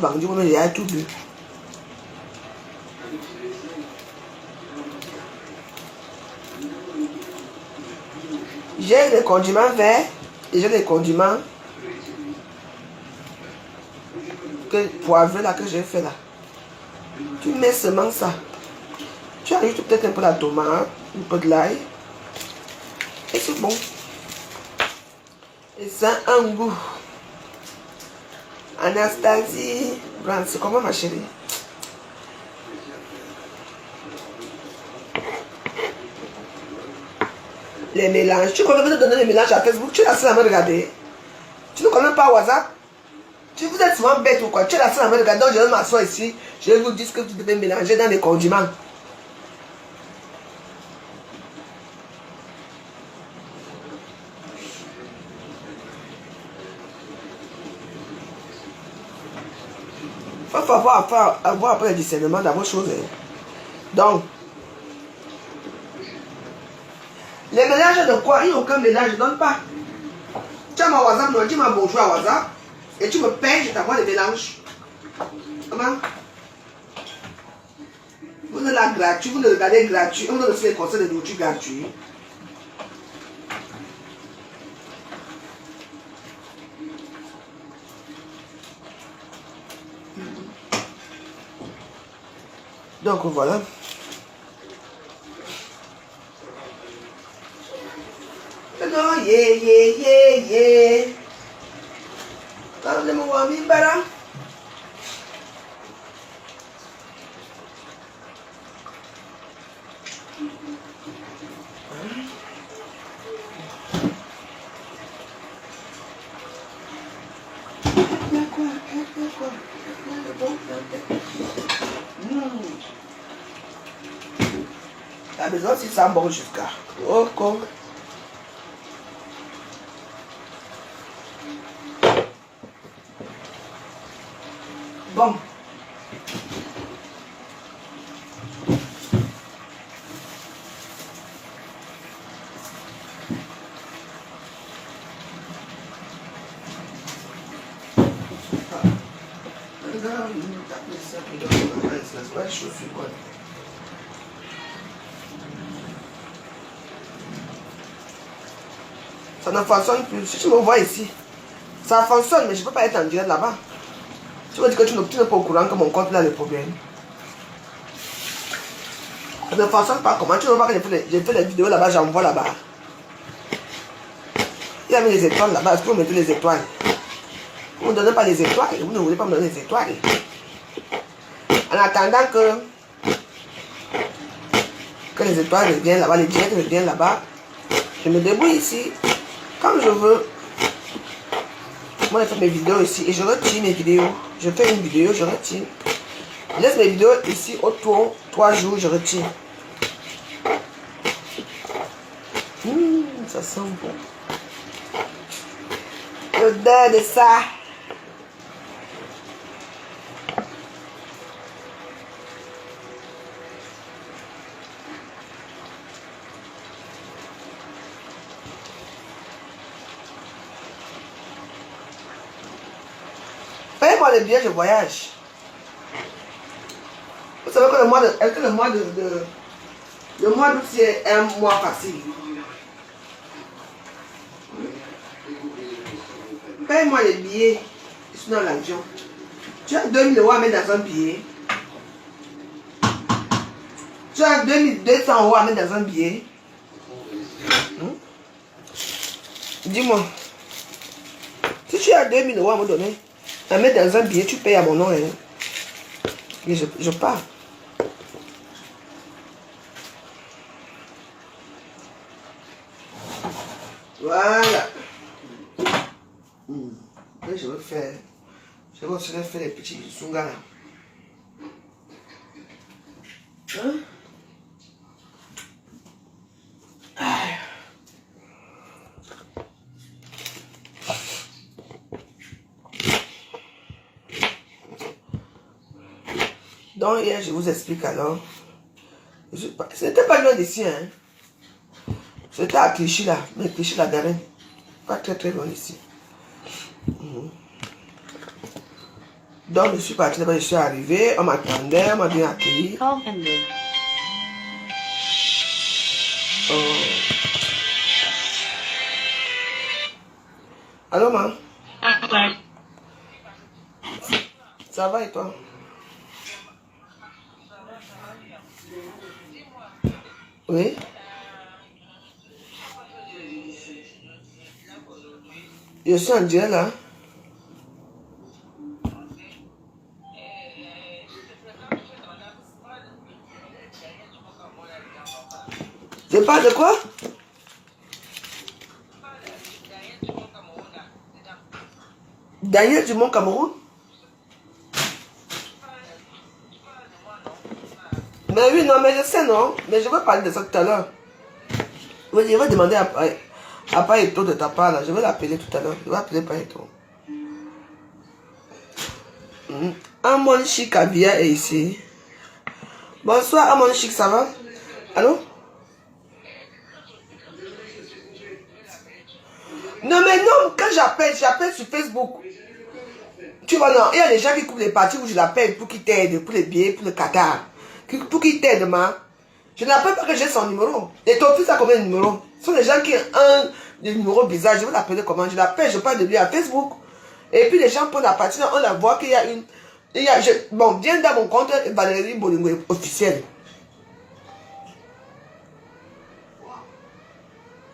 vendu, mais il y a tout bu. J'ai les condiments verts et j'ai les condiments poivrés là que j'ai fait là. Tu mets seulement ça. Tu ajoutes peut-être un peu la tomate, un peu de l'ail. Et c'est bon. Et ça a un goût. Anastasie, c'est comment ma chérie? Les mélanges. Tu connais te donner les mélanges à Facebook. Tu es la seule à me regarder. Tu ne connais pas WhatsApp. Vous êtes souvent bête ou quoi? Tu es la seule à me regarder. Donc je vais m'asseoir ici. Je vais vous dire ce que tu devez mélanger dans les condiments. Il faut avoir après le discernement dans vos choses. Donc, les mélanges de quoi? Il n'y a aucun mélange, je ne donne pas. Tu as ma WhatsApp, non, tu m'as bonjour à WhatsApp. Et tu me payes, je t'envoie les mélanges. Comment? Vous êtes là gratuit, vous le regardez gratuit. On donne aussi les conseils de nourriture gratuits. Donc voilà. Non, yeah. Parlez-moi, mi bara. T'as besoin si ça bon jusqu'à. Oh, quoi. Bon. Ça ne fonctionne plus. Si tu me vois ici, ça fonctionne, mais je ne peux pas être en direct là-bas. Tu veux dire que tu n'es pas au courant que mon compte là a des problèmes. Ça ne fonctionne pas. Comment tu veux voir que j'ai fait les vidéos là-bas, j'envoie là-bas. Il y a mis les étoiles là-bas. Est-ce que vous mettez les étoiles? Vous ne me donnez pas les étoiles. Vous ne voulez pas me donner les étoiles. En attendant que les étoiles reviennent là-bas, les directs reviennent là-bas, je me débrouille ici. Comme je veux. Moi, je fais mes vidéos ici et je retire mes vidéos. Je fais une vidéo, je retire. Je laisse mes vidéos ici autour, 3 jours, je retire. Ça sent bon. L'odeur de ça. Payez-moi le billet de voyage. Vous savez que le mois d'août c'est un mois facile. Paye-moi les billets. Je suis dans l'avion. Tu as 2000 € à mettre dans un billet. Tu as 2200 € à mettre dans un billet. Dis-moi. Si tu as 2000 € à me donner, à mettre dans un billet, tu payes à mon nom. Hein. Et je pars. Voilà. Et je vais faire. Je vais aussi faire les petits sungas là. Hein? Donc hier, je vous explique alors. Ce n'était pas loin d'ici, hein. C'était à Clichy là, mais Clichy la Garenne. Pas très très loin d'ici. Donc, je suis partie là-bas, je suis arrivée, on m'attendait, on m'a bien accueilli. Call ended. Allô, maman? Ça va et toi? Oui? Je suis en direct là. Je parle de quoi? Daniel Dumont Cameroun? Mais oui, non, mais je sais, non. Mais je vais parler de ça tout à l'heure. Oui, je vais demander à Paeto de ta part, là. Je vais l'appeler tout à l'heure. Je vais appeler Paeto. Amon Chic Abia est ici. Bonsoir, Amon Chic, ça va? Allô? Non, mais non, quand j'appelle sur Facebook. Tu vois, non, il y a des gens qui coupent les parties où je l'appelle pour qu'ils t'aident, pour les billets, pour le Qatar. Pour qu'ils t'aident, ma. Je n'appelle pas que j'ai son numéro. Et ton fils a combien de numéros? Ce sont des gens qui ont un numéro bizarre. Je vais l'appeler comment? Je l'appelle, je parle de lui à Facebook. Et puis les gens prennent la partie, on la voit qu'il y a une. Bon, viens dans mon compte Valérie Bolingo officiel.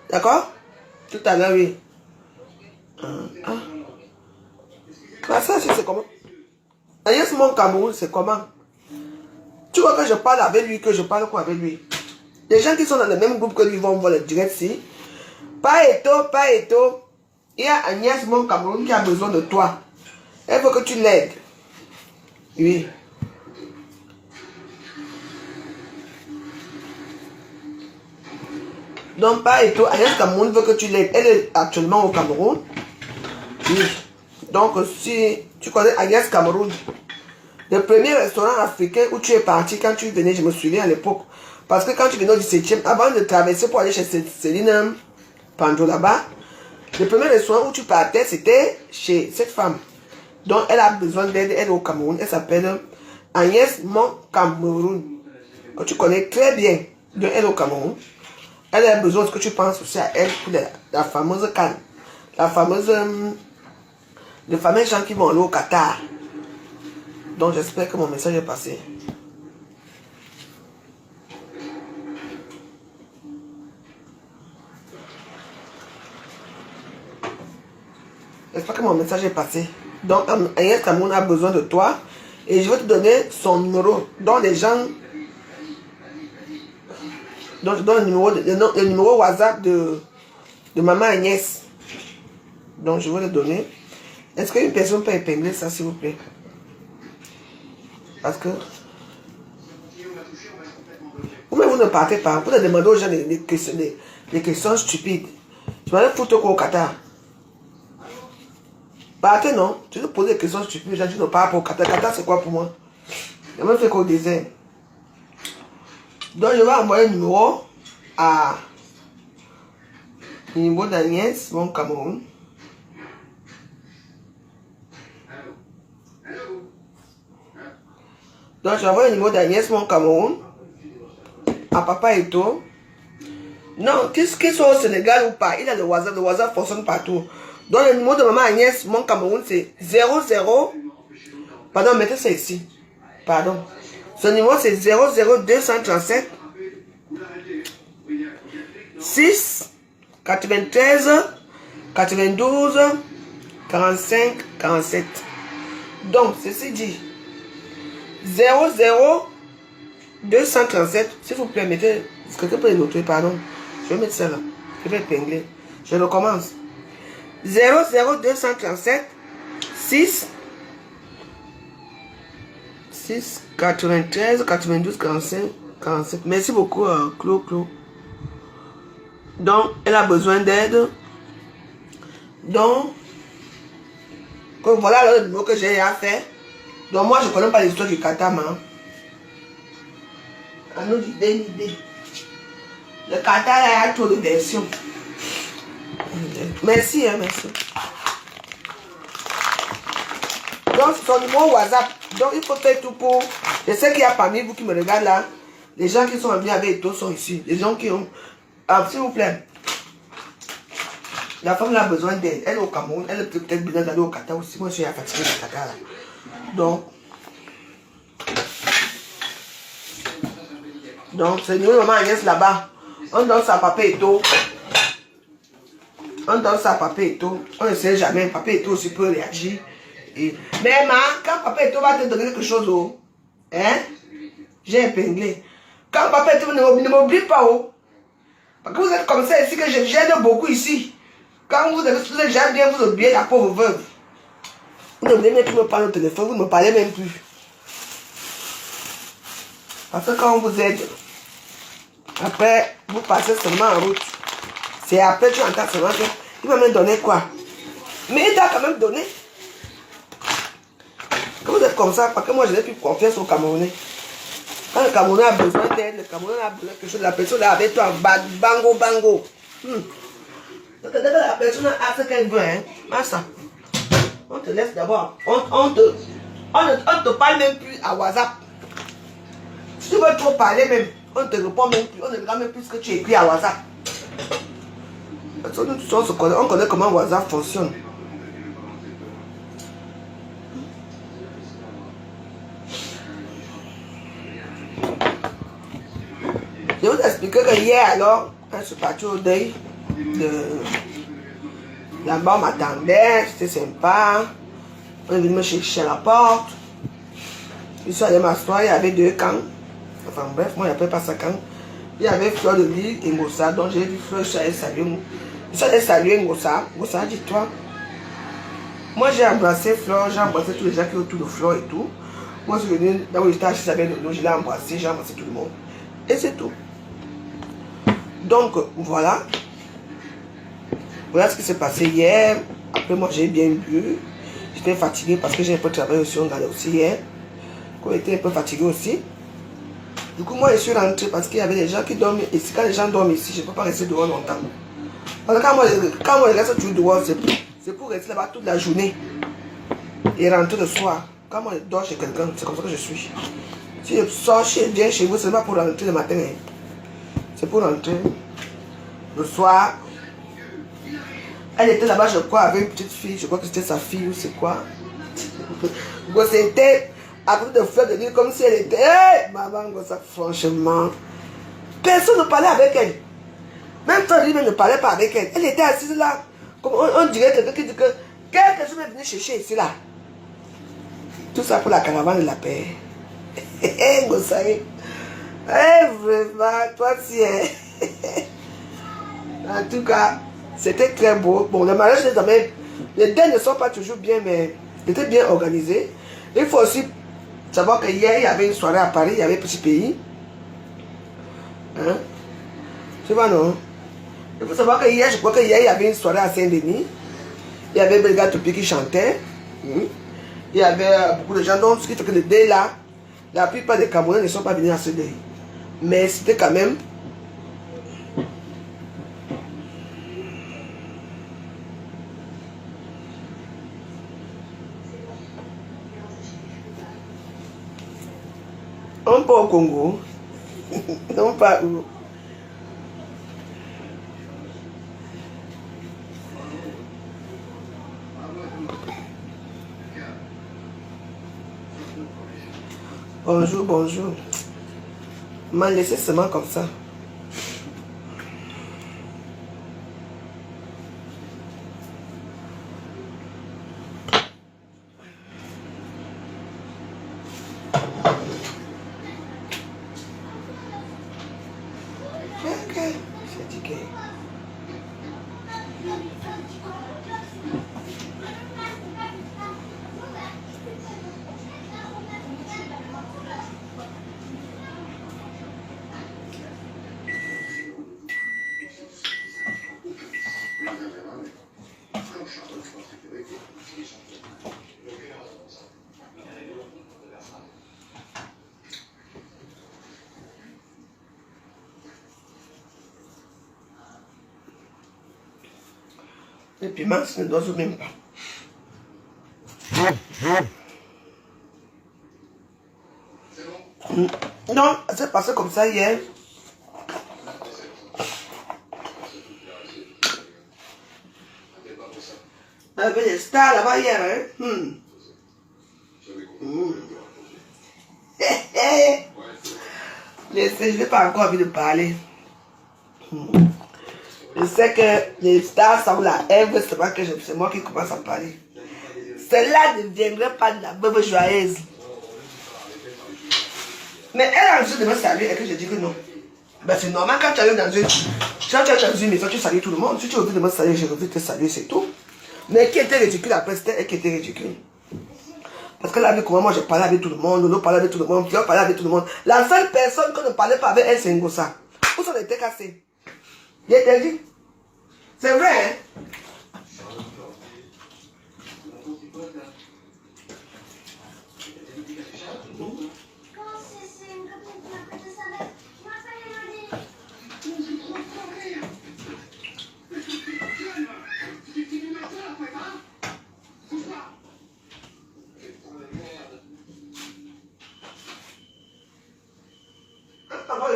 D'accord? Tout à l'heure, oui. Ah, ça, c'est comment? Agnès, mon Cameroun, c'est comment? Tu vois que je parle avec lui, que je parle quoi avec lui? Les gens qui sont dans le même groupe que lui vont voir le direct ici. Pas Eto. Il y a Agnès, mon Cameroun, qui a besoin de toi. Elle veut que tu l'aides. Oui. Donc, pas Eto, Agnès Cameroun veut que tu l'aides. Elle est actuellement au Cameroun. Oui. Donc, si tu connais Agnès Cameroun, le premier restaurant africain où tu es parti quand tu venais, je me souviens à l'époque. Parce que quand tu venais au 17e, avant de traverser pour aller chez Céline Pando là-bas, le premier restaurant où tu partais, c'était chez cette femme. Donc, elle a besoin d'aide, elle est au Cameroun. Elle s'appelle Agnès Mon Cameroun. Tu connais très bien. Donc, elle est au Cameroun. Elle a besoin de ce que tu penses aussi à elle pour la fameuse canne. La fameuse. Les fameux gens qui vont aller au Qatar. Donc, j'espère que mon message est passé. J'espère que mon message est passé. Donc, Agnès Cameroun a besoin de toi. Et je vais te donner son numéro. Donc, les gens. Donc, je donne le numéro WhatsApp de maman Agnès. Donc, je vais le donner. Est-ce qu'une personne peut épingler ça, s'il vous plaît? Parce que. Vous ne partez pas. Vous ne demandez aux gens des questions stupides. Je m'en foutre au Qatar. Partez, non? Tu nous poses des questions stupides. Les gens disent non, pas pour Qatar. Qatar, c'est quoi pour moi? Je me fais qu'au désert. Donc, je vais envoyer un numéro à. Le numéro d'Agnès, mon Cameroun. Donc, j'envoie le numéro d'Agnès, mon Cameroun. À Papa Eto. Non, qu'ils soient au Sénégal ou pas, il a le WhatsApp fonctionne partout. Donc, le numéro de maman Agnès, mon Cameroun, c'est 00. Pardon, mettez ça ici. Pardon. Ce numéro, c'est 00237 6 93 92 45 47. Donc, ceci dit 237, s'il vous plaît, mettez, est-ce que quelqu'un peut le noter, pardon. Je vais mettre ça là. Je vais épingler. Je recommence. 237 6 93 92 45 47. Merci beaucoup, Claude. Donc, elle a besoin d'aide. Donc, voilà le numéro que j'ai à faire. Donc, moi, je ne connais pas l'histoire du Qatar, hein. À nous d'idée. Le Qatar, il y a trop de versions. Merci, merci. Donc, c'est son numéro WhatsApp. Donc, il faut faire tout pour... Je sais qu'il y a parmi vous qui me regardent là. Les gens qui sont en bien avec Eto sont ici. Les gens qui ont... Ah, s'il vous plaît. La femme a besoin d'aide. Elle est au Cameroun. Elle est peut-être besoin d'aller au Qatar aussi. Moi, je suis fatiguée du Qatar là. Donc, c'est nous, maman Agnès là-bas. On donne ça à Papa Eto. On donne ça à Papa Eto. On ne sait jamais. Papa Eto aussi peut réagir. Mais quand Papa Eto va te donner quelque chose, oh, hein, j'ai épinglé. Quand Papa Eto ne m'oublie pas, oh, parce que vous êtes comme ça ici, que je gêne beaucoup ici. Quand vous êtes déjà bien, vous oubliez la pauvre veuve. Vous ne voulez même plus me parler au téléphone, vous ne me parlez même plus. Parce que quand on vous aide, après, vous passez seulement en route. C'est après tu entends seulement qu'il va me donner quoi. Mais il doit quand même donner. Quand vous êtes comme ça, parce que moi je n'ai plus confiance au Camerounais. Quand le Camerounais a besoin d'aide, le Camerounais a besoin de quelque chose, la personne est avec toi, bango, bango. Donc la personne a ce qu'elle veut, hein. Ça. On te laisse d'abord. On ne te parle même plus à WhatsApp. Si tu veux trop parler même, on ne te répond même plus. On ne regarde même plus ce que tu écris à WhatsApp. On connaît comment WhatsApp fonctionne. Je vais vous expliquer que hier alors, quand je suis partie au deuil, là-bas on m'attendait, c'était sympa. On est venu me chercher à la porte. Je suis allé m'asseoir, il y avait 2 camps. Enfin bref, moi j'appelle pas ça camp. Il y avait Fleur de Lille et Ngossa, donc j'ai vu Fleur, je suis allé saluer. Je suis allé saluer Ngossa. Ngossa, dis-toi. Moi j'ai embrassé Fleur, j'ai embrassé tous les gens qui sont autour de Fleur et tout. Moi je suis venu, là où j'étais assis avec Nono, je l'ai embrassé, j'ai embrassé tout le monde. Et c'est tout. Donc voilà. Voilà ce qui s'est passé hier. Après moi j'ai bien bu. J'étais fatigué parce que j'ai un peu travaillé aussi, on allait aussi hier. On était un peu fatigué aussi. Du coup moi je suis rentré parce qu'il y avait des gens qui dorment ici. Quand les gens dorment ici, je ne peux pas rester dehors longtemps. Parce que quand moi je reste toujours dehors, c'est pour rester là-bas toute la journée. Et rentrer le soir. Quand moi je dors chez quelqu'un, c'est comme ça que je suis. Si je sors, je viens chez vous, c'est pas pour rentrer le matin. Hein. C'est pour rentrer le soir. Elle était là-bas, je crois, avec une petite fille. Je crois que c'était sa fille ou c'est quoi. C'était à côté de Fleur de Lille comme si elle était. Hey, maman, ça, franchement. Personne ne parlait avec elle. Même Fleur de Lille ne parlait pas avec elle. Elle était assise là. Comme on dirait quelqu'un qui dit que quelque chose est venu chercher ici là. Tout ça pour la caravane de la paix. Hé, Gossaï. Eh, vraiment, toi aussi. En tout cas, c'était très beau. Bon, le mariage, les dents ne sont pas toujours bien, mais c'était bien organisé. Il faut aussi savoir qu'hier, il y avait une soirée à Paris, il y avait Petit Pays. Hein? Tu vois, non? Il faut savoir que hier, je crois que hier, il y avait une soirée à Saint-Denis. Il y avait Belga Topi qui chantait. Il y avait beaucoup de gens. Donc, ce qui fait que le deuil là, la plupart des Camerounais ne sont pas venus à ce deuil. Mais c'était quand même on part au Congo. Non pas où. Bonjour, bonjour. M'a laissé seulement comme ça. Ok, c'est fatigué. Les piments ne dosent même pas. Non, c'est passé comme ça hier. Il y avait des stars là-bas hier. Hein? Je n'ai pas encore envie de parler. Je sais que les stars sont là. C'est moi qui commence à parler. Celle-là ne viendrait pas de la veuve joyeuse. Mais elle a envie de me saluer et que je dis que non. Ben c'est normal quand tu arrives dans une maison, tu salues tout le monde. Si tu as envie de me saluer, j'ai envie de te saluer, c'est tout. Mais qui était ridicule après, c'était elle qui était ridicule. Parce qu'elle a vu comment moi je parlais avec tout le monde, nous parlait avec tout le monde, Pierre parlait avec tout le monde. La seule personne qui ne parlait pas avec elle, c'est Ngosa. Où sont les têtes cassées? Il était dit. C'est vrai, hein?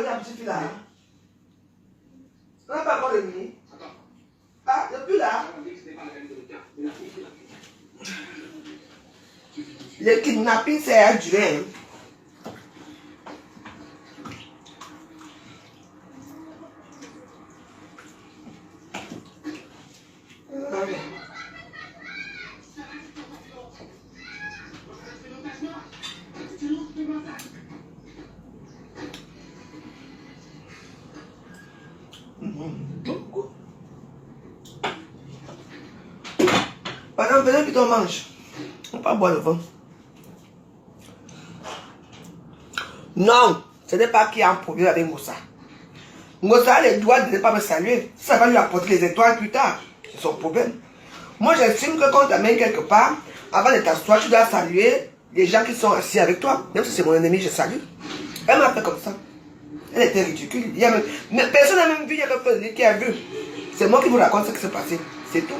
La petite fille là. On n'a pas encore le nuit. Ah, depuis là. Le kidnapping, c'est à durer. Pendant venez plutôt mange. On ne peut pas boire le vin. Non, ce n'est pas qu'il y a un problème avec Ngosa. Ngosa a les droits de ne pas me saluer. Ça va lui apporter les étoiles plus tard. C'est son problème. Moi, j'estime que quand tu t'amènes quelque part, avant de t'asseoir, tu dois saluer les gens qui sont assis avec toi. Même si c'est mon ennemi, je salue. Elle m'a fait comme ça. Elle était ridicule. Mais personne n'a même vu, il y a quelqu'un qui a vu. C'est moi qui vous raconte ce qui s'est passé. C'est tout.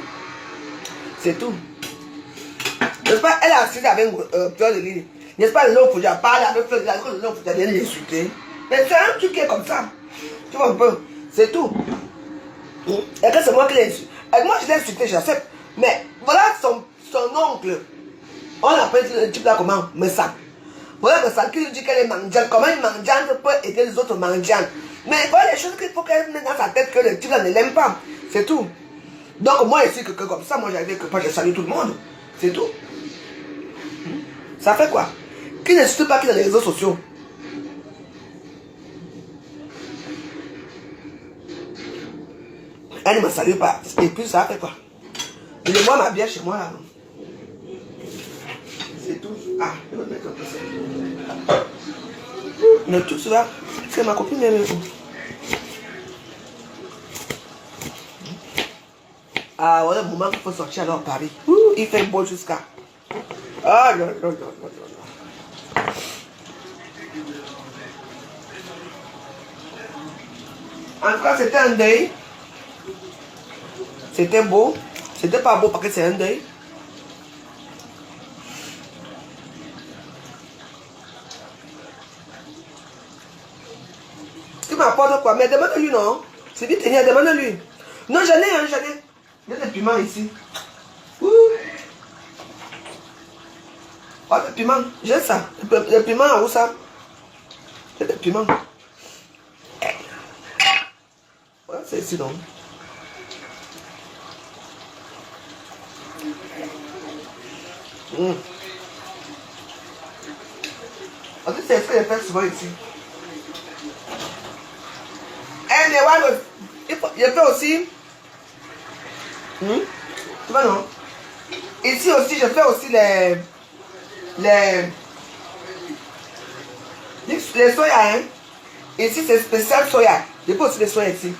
C'est tout. N'est-ce pas, elle est assise avec Fleur de Lille. N'est-ce pas, l'autre faut déjà parler avec Fleur de Lille, l'autre faut déjà l'insulter. Mais c'est un truc qui est comme ça. Tu vois un peu. C'est tout. Et que c'est moi qui l'ai insulté. Et moi je l'ai insulté, j'accepte. Mais voilà son oncle. On appelle le type là comment? Messa. Voilà Messa qui lui dit qu'elle est mendiante. Comment une mendiante peut aider les autres mendiantes? Mais voilà les choses qu'il faut qu'elle mette dans sa tête que le type là ne l'aime pas. C'est tout. Donc moi ici que comme ça, moi j'arrive que pas, je salue tout le monde. C'est tout. Ça fait quoi? Qui ne suit pas qui dans les réseaux sociaux? Elle ne me salue pas. Et puis ça fait quoi? Et moi ma bière chez moi là. C'est tout. Ah, je vais me mettre un peu ça. Mais tout cela, c'est ma copine même. Ah, voilà le moment qu'il faut sortir alors à Paris. Il fait beau jusqu'à. Ah, non, non, non, non, non. En tout cas, c'était un deuil. C'était beau. C'était pas beau parce que c'est un deuil. Tu m'apportes quoi? Mais demande-lui, non? C'est vite, demande-lui. Non, j'en ai, hein, j'en ai. Il y a des piments ici. Ouh. Oh, des piments, j'ai ça. Les piments, où ça? C'est des piments. Ouais, c'est ici, donc. En fait, c'est ce que je fais souvent ici. Et mais ouais, je fais aussi. Tu vois, non? Ici aussi, je fais aussi les soya, hein. Ici, c'est spécial soya. Je fais aussi les soya ici.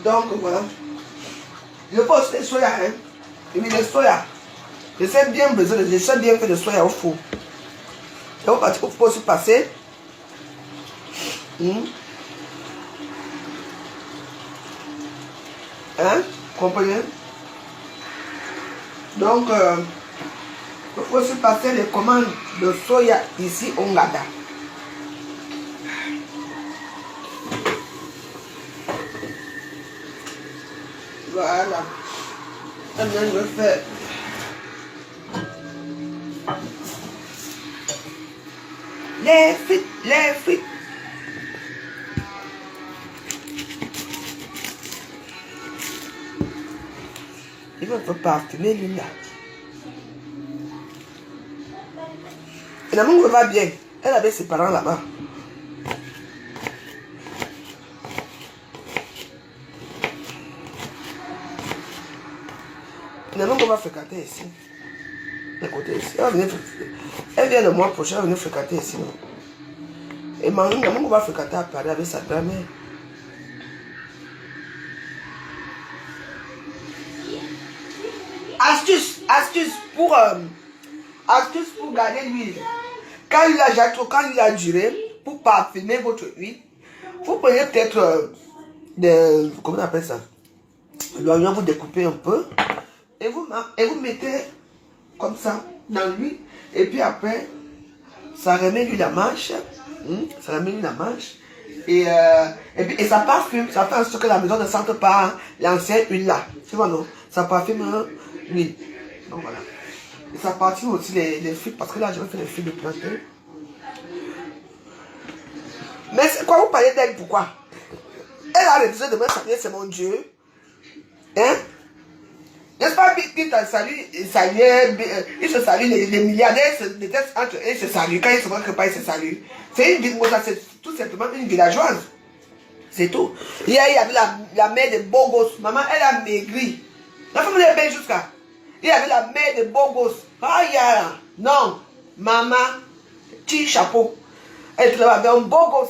Donc, voilà. Je fais aussi les soya, hein. Et puis les soya. Je sais bien besoin, je sais bien faire de soya au four. Il faut aussi passer Hein? Comprenez? Donc, il faut aussi passer les commandes de soya ici au Ngada. Voilà. Maintenant, je vais faire les frites, les frites. Il faut parfumer l'huile là. Et la montre va bien. Elle avait ses parents là-bas. La montre va fréquenter ici. De côté ici. Elle vient le mois prochain, elle va venir fréquenter ici. Non? Et la montre va fréquenter à Paris avec sa grand-mère. Astuce pour garder l'huile. Quand il a duré, pour parfumer votre huile, vous prenez peut-être comment on appelle ça? L'oignon, vous découpez un peu et vous mettez comme ça dans l'huile. Et puis après, ça remet l'huile à marche. Ça remet l'huile à marche. Et ça parfume, ça fait en sorte que la maison ne sente pas l'ancienne huile là. Tu vois, non? Ça parfume l'huile. Donc voilà. Et ça parfume aussi les frites, parce que là, je vais faire les frites de plantain. Mais c'est quoi, vous parlez d'elle, pourquoi? Elle a refusé de me saluer, c'est mon Dieu. Hein? N'est-ce pas qu'il t'a salué, il se salue, les milliardaires se détestent entre eux, ils se saluent. Quand ils se voient que pas, ils se saluent. C'est une ville, c'est tout simplement une villageoise. C'est tout. Hier, il y avait la mère de Bogos. Maman, elle a maigri. La femme est belle jusqu'à. Il y avait la mère de Bogos. Aïe, non. Maman, petit chapeau. Elle était là-bas avec un Bogos.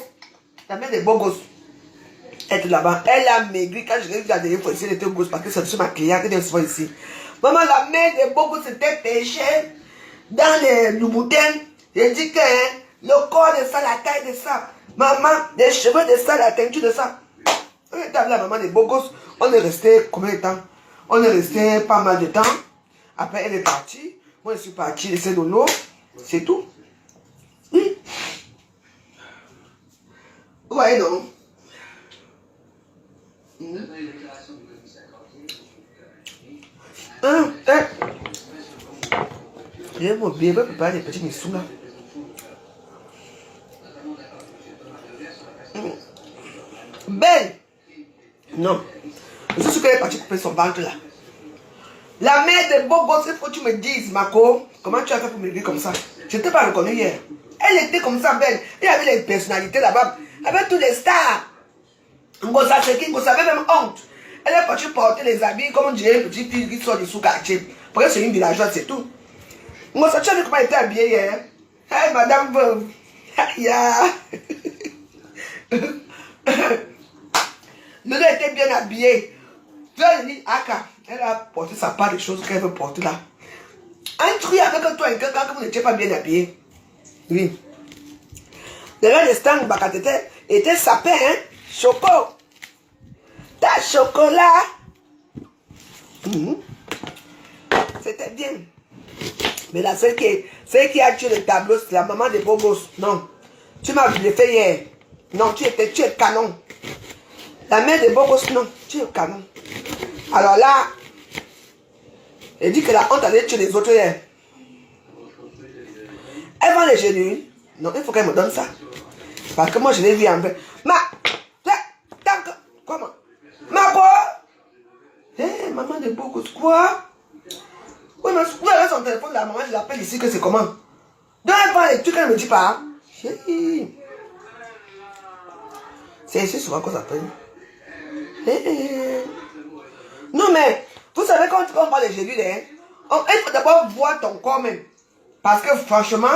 La mère de Bogos. Elle était là-bas. Elle a maigri. Quand je l'ai vu la dernière fois ici, elle était grosse parce que c'est ma cliente qui était souvent ici. Maman, la mère de Bogos était pêchée dans les Louboutins. J'ai dit que le corps de ça, la taille de ça. Maman, les cheveux de ça, la teinture de ça. On était avec la maman de Bogos. On est resté combien de temps? On est resté pas mal de temps. Après, elle est partie. Moi, je suis parti laisser de l'eau. C'est tout. Oui. Vous voyez, non? J'ai mon bébé préparer des petits missous là. Belle. Non. Je suis sûr qu'elle est partie couper son ventre là. La mère de Bogos, il faut que tu me dises, Marco, comment tu as fait pour me dire comme ça? Je ne t'ai pas reconnu hier. Elle était comme ça, belle. Il y avait les personnalités là-bas, avec tous les stars. Ngosa Seki, Ngosa avait même honte. Elle est partie porter les habits comme on dirait une petite fille qui sort du sous-quartier. Parce que c'est une villageoise, c'est tout. Ngosa, tu as vu comment elle était habillée hier? Hey, madame veuve. Le gars était bien habillé. Tu as dit, Aka, elle a porté sa part des choses qu'elle veut porter là. Un truc avec toi et quelqu'un que vous n'étiez pas bien habillé. Oui. Derrière les stands, Bakatete était sapin, hein? Choco. Ta chocolat. C'était bien. Mais là, celle qui a tué le tableau, c'est la maman de Bogos. Non. Tu m'as bluffé hier. Non, tu es canon. La mère de Bogos, non. Tu es canon. Alors là, elle dit que la honte allait tuer les autres hier. Elle vend les genoux. Non, il faut qu'elle me donne ça. Parce que moi, je l'ai vu en vrai. Comment? Ma quoi? Eh, maman de Bogos, quoi? Oui, mais où est son téléphone, la maman, je l'appelle ici que c'est comment? Donc elle prend les trucs, elle ne me dit pas. C'est ici souvent qu'on s'appelle. Non, mais, vous savez, quand on parle de Jésus, il faut d'abord voir ton corps même. Parce que franchement,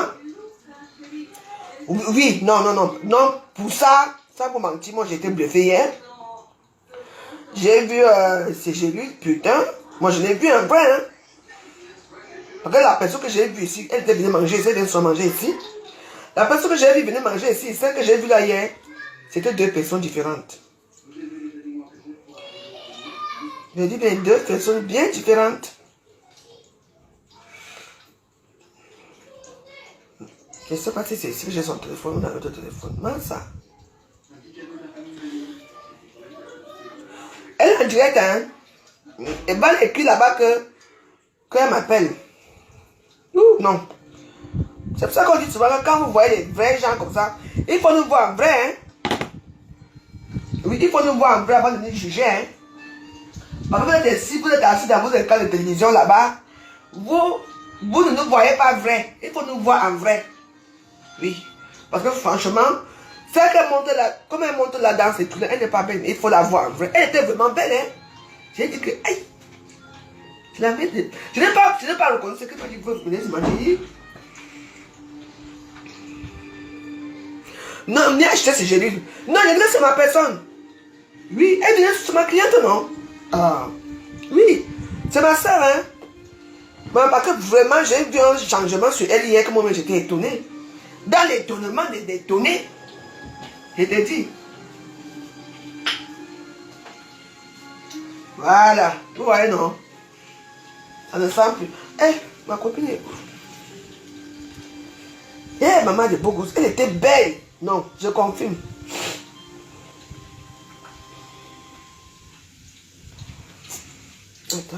oui, non, pour ça, sans vous mentir, moi j'ai été bluffé hier. J'ai vu, c'est Jésus, putain, moi je l'ai vu un peu, hein. Parce que la personne que j'ai vue ici, elle était venue manger ici, elle vient de se manger ici. La personne que j'ai vue venir manger ici, celle que j'ai vue là hier, C'était deux personnes différentes. Je dis bien deux personnes bien différentes. Je ne sais pas si c'est ici que j'ai son téléphone ou dans l'autre téléphone. Mais ça. Elle en direct, hein. Elle va écrire là-bas qu'elle m'appelle. Non. C'est pour ça qu'on dit souvent que quand vous voyez les vrais gens comme ça, il faut nous voir en vrai. Hein. Oui, il faut nous voir en vrai avant de nous juger. Hein. Parce que si vous êtes assis dans vos écrans de télévision là-bas, vous ne nous voyez pas vrai. Il faut nous voir en vrai. Oui. Parce que franchement, celle qu'elle monte là, comme elle monte là dans ses trucs, elle n'est pas belle. Il faut la voir en vrai. Elle était vraiment belle. Hein. J'ai dit que, aïe. Je n'ai pas reconnu ce que tu as dit. Vous venez s'imaginer. Non, venez acheter ces gélules. Non, elle venait sur ma personne. Oui, elle venait sur ma cliente, non? Ah, oui, c'est ma soeur, hein. Mais parce que vraiment, j'ai vu un changement sur elle hier que moi-même j'étais étonné. Dans l'étonnement d'étonner, je t'ai dit. Voilà, vous voyez, non? Ça ne sent plus. Eh, ma copine est... Eh, maman de beau gosse, elle était belle. Non, je confirme. Attends.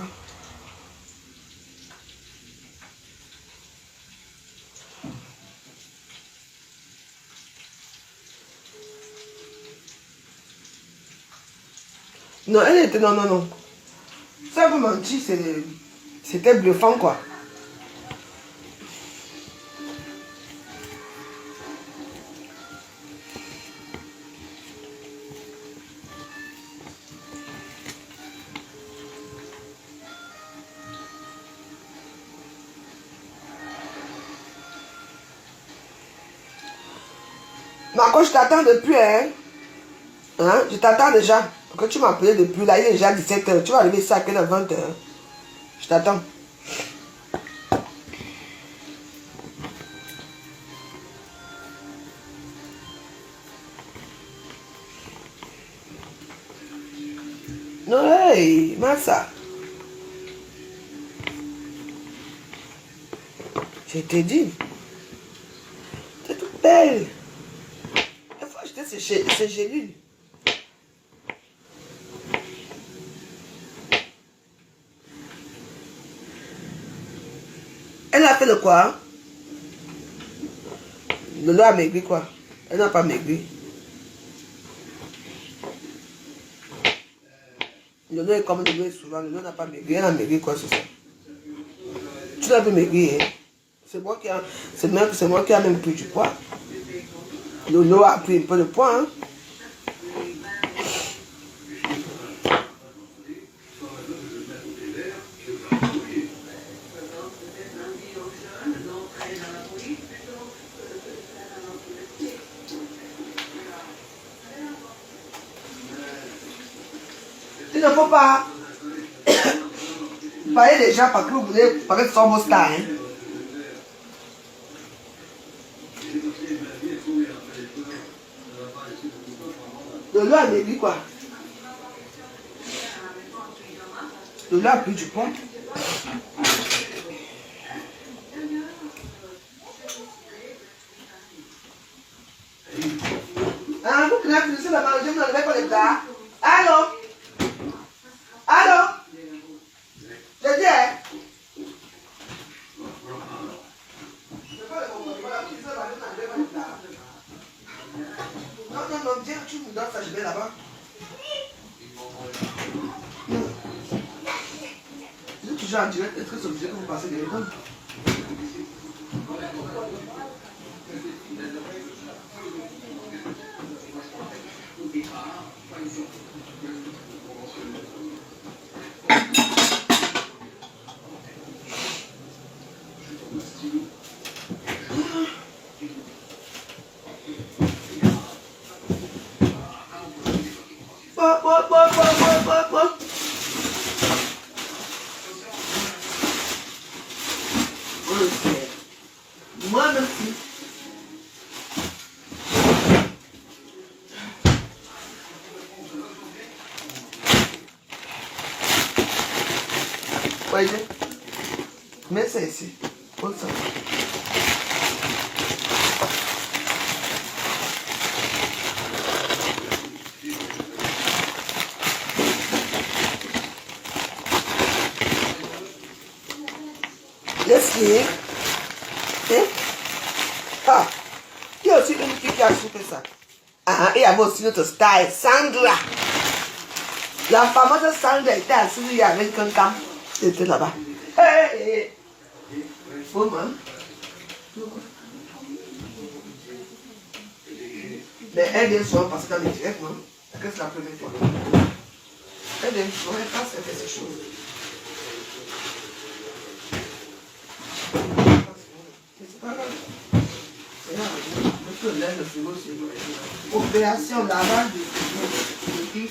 Non, elle était... Non, non, non. Ça vous mentir, c'était bluffant, quoi. Marco, je t'attends depuis, hein? Hein? Je t'attends déjà. Quand tu m'as appelé depuis, là, il est déjà 17h. Tu vas arriver ici à 20h. Je t'attends. Non, hey, Massa. Je t'ai dit. C'est toute belle. Il faut acheter ces gélules. Elle a fait le quoi? Lolo a maigri quoi? Elle n'a pas maigri. Lolo est comme Lolo est souvent. Lolo n'a pas maigri. Elle a maigri quoi, c'est ça? Tu l'as vu maigrir, hein? C'est moi qui a même pris du poids. Lolo a pris un peu de poids, hein? Il ne faut pas parler des gens parce que vous voulez parler de son stars, hein? Lolo a maigri quoi? Lolo a pris du poids. Ah, vous qui avez fini la manger, vous n'avez pas les plats. Allô? Allô? Je dis, hein? Non, non, non, viens, tu me donnes ça, je vais là-bas. Je suis toujours en direct, est-ce que c'est obligé que vous passez des temps? Voyez. Mets ça ici. Pose ça. Laisse-les. Ah, il y a aussi une fille qui a fait ça. Ah, et il y avait aussi notre style, Sandra. La fameuse Sandra était assise avec un camp. Elle était là-bas. Hey, maman. Mais elle vient souvent passer dans les directs, non? Est-ce que c'est la première fois? Elle vient souvent, elle passe, elle fait ces choses. C'est pas grave. Je peux mettre le frigo sur lui. Opération lavage de frigo.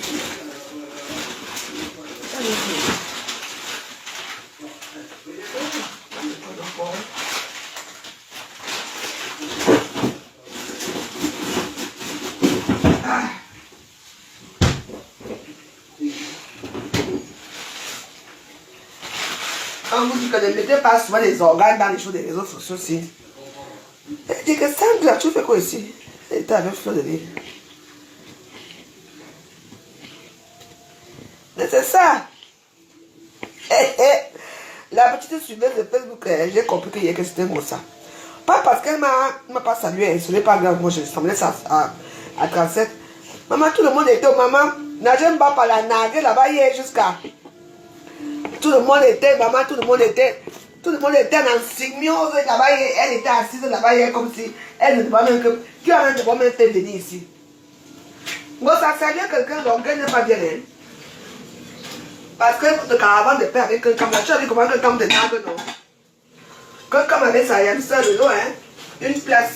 On vous dit que ne mettez pas souvent les organes dans les choses des réseaux sociaux aussi. Elle dit que Sandra, tu fais quoi ici? Elle était avec Fleur de Lys. Mais c'est ça. La petite suiveuse de Facebook, j'ai compris qu'il y a que c'était comme ça. Pas parce qu'elle m'a pas salué, ce n'est pas grave, moi je semblais ça à 37. Maman, tout le monde était au maman. N'aime pas par la nager là-bas hier jusqu'à. Tout le monde était, maman, tout le monde était en symbiose là-bas. Elle était assise là-bas hier comme si elle ne devait même que. Qui a même même fait venir ici? Bon, ça sert quelqu'un, donc elle n'est pas bien. Hein? Parce que de caravane de paix avec un cam, tu as vu comment un cam de nague, non? Quand cam avait ça, il y a une soeur de l'eau, hein? Une place.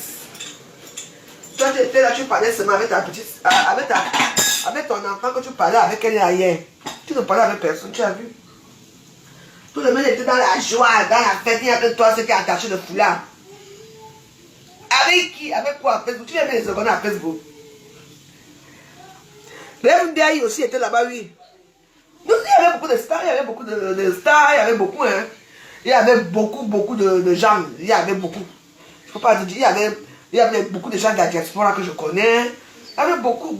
Toi, tu étais là, tu parlais seulement avec ta petite. Avec ton enfant que tu parlais avec elle hier. Tu ne parlais avec personne, tu as vu? Tout le monde était dans la joie, dans la fête. Il n'y a que toi, ceux qui ont attaché le foulard. Avec qui? Avec quoi? Facebook. Tu viens les secondes à Facebook. Rêve Ndiaye aussi était là-bas, oui. Donc, il y avait beaucoup de stars, il y avait beaucoup de stars, il y avait beaucoup, hein. Il y avait beaucoup de gens. Il y avait beaucoup. Je ne peux pas te dire, il y avait beaucoup de gens de la diaspora que je connais. Il y avait beaucoup.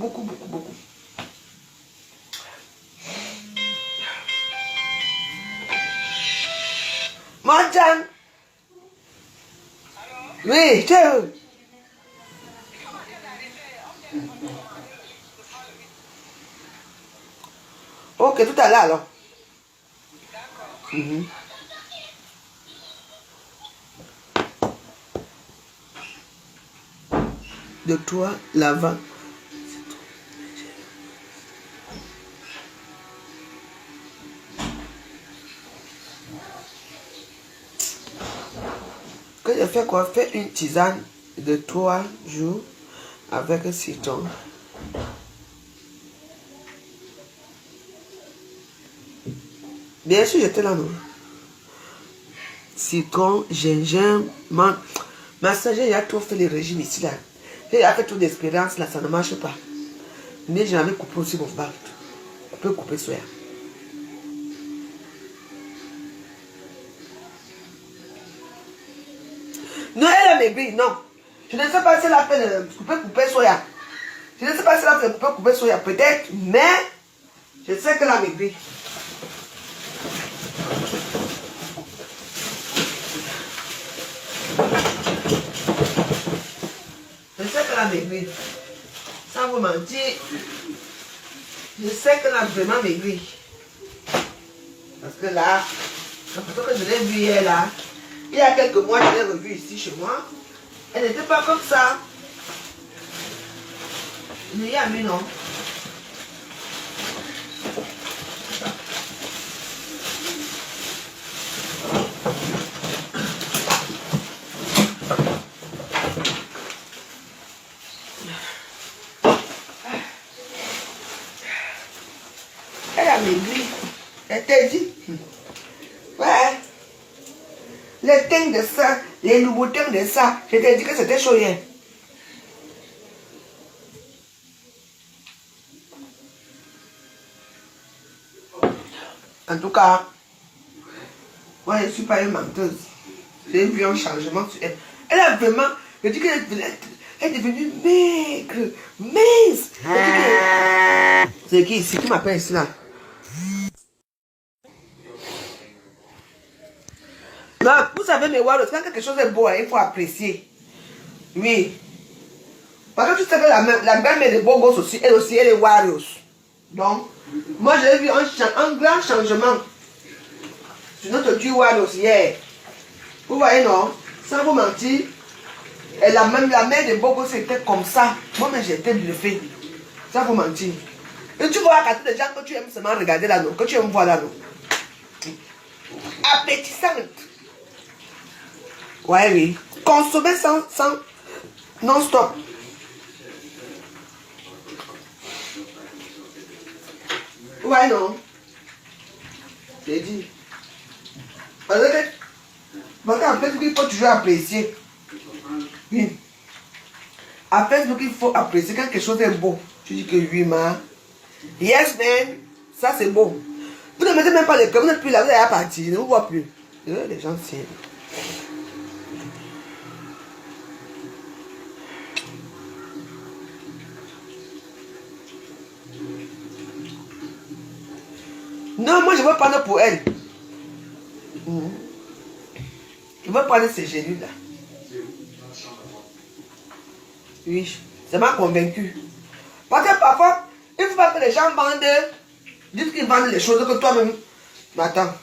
Madjan. Oui, tu es où? Ok, tout à l'heure alors. De toi, l'avant. Que je fais quoi? Fais une tisane de 3 jours avec un citron. Bien sûr, j'étais là, non? Citron, gingembre, menthe. Ma soeur, j'ai trop fait les régimes ici, là. J'ai fait trop d'expérience, là, ça ne marche pas. Mais j'avais coupé aussi mon ventre. On peut couper soya. Non, elle a maigri, non. Je ne sais pas si elle a fait de couper soya. Je ne sais pas si elle a fait couper soya, peut-être, mais je sais qu'elle a maigri. Je sais qu'elle a maigri. Sans vous mentir, je sais qu'elle a vraiment maigri. Parce que là, la photo que je l'ai vue hier là, il y a quelques mois, je l'ai revue ici chez moi. Elle n'était pas comme ça. Il y a mis non. Elle a maigri. Elle t'a dit. Ouais. Les things de ça, les nouveaux things de ça, je t'ai dit que c'était chaud hier. En tout cas, Moi, je ne suis pas une menteuse. J'ai vu un changement sur elle. Elle a vraiment... Je dis qu'elle est devenue maigre, mince. C'est qui ici qui m'appelle ici là? Non, vous savez, mes Waros, quand quelque chose est beau, il faut apprécier. Oui. Parce que tu sais que la grand-mère de Bogos aussi, elle est Waros. Donc, moi j'ai vu un grand changement sur notre dieu Waros hier. Vous voyez, non? Sans vous mentir, et la mère de Bogos était comme ça. Moi-même j'étais bluffé. Sans vous mentir. Et tu vois à côté des gens que tu aimes seulement regarder là, non? Que tu aimes voir là, non? Appétissante. Ouais, oui. Consommer sans non-stop. Ouais, non. J'ai dit. Parce qu'en fait, il faut toujours apprécier. Oui. En fait, il faut apprécier quand quelque chose est beau. Tu dis que oui, ma. Yes, man. Ça, c'est beau. Vous ne mettez même pas les cœurs. Vous n'êtes plus là. Vous allez partir. Je ne vous vois plus. Les gens, c'est... Non, moi, je veux prendre pour elle. Je veux prendre ces gélules-là. Oui, ça m'a convaincu. Parce que parfois, il ne faut pas que les gens vendent, dites qu'ils vendent les choses que toi-même. Mais attends.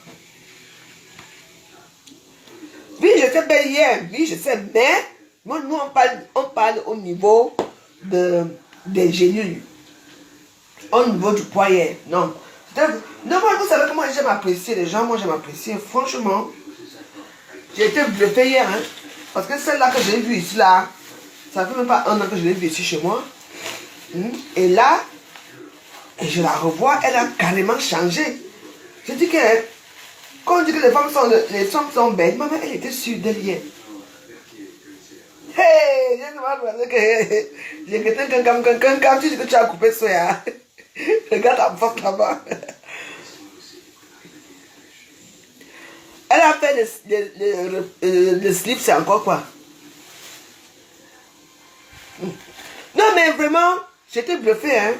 Oui, je sais bien hier, oui, je sais, mais nous, on parle au niveau des gélules. Au niveau du poignet, non. Non, moi, vous savez comment j'aime apprécier les gens, moi j'aime apprécier, franchement. J'ai été bluffé hier, hein, parce que celle-là que j'ai vue ici, là, ça fait même pas un an que je l'ai vue ici chez moi. Et là, je la revois, elle a carrément changé. Je dis que, quand on dit que les femmes sont belles, maman, elle était sûre d'elle hier. Hey, j'ai quelqu'un, tu dis que tu as coupé ça. Regarde la porte là-bas. Elle a fait le slip, c'est encore quoi? Non, mais vraiment, j'étais bluffé, hein.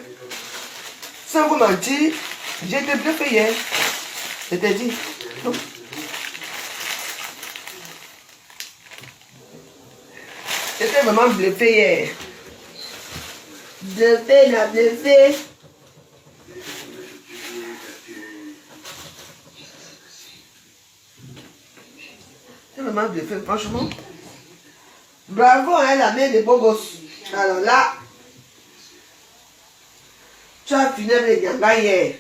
Sans vous mentir, j'étais bluffé hier. J'étais dit. Non. J'étais vraiment bluffé hier. Bluffé, la bluffé. C'est vraiment bluffé, franchement. Bravo, hein, la mère des beaux gosses. Alors là, tu as fini avec les Nyanga hier.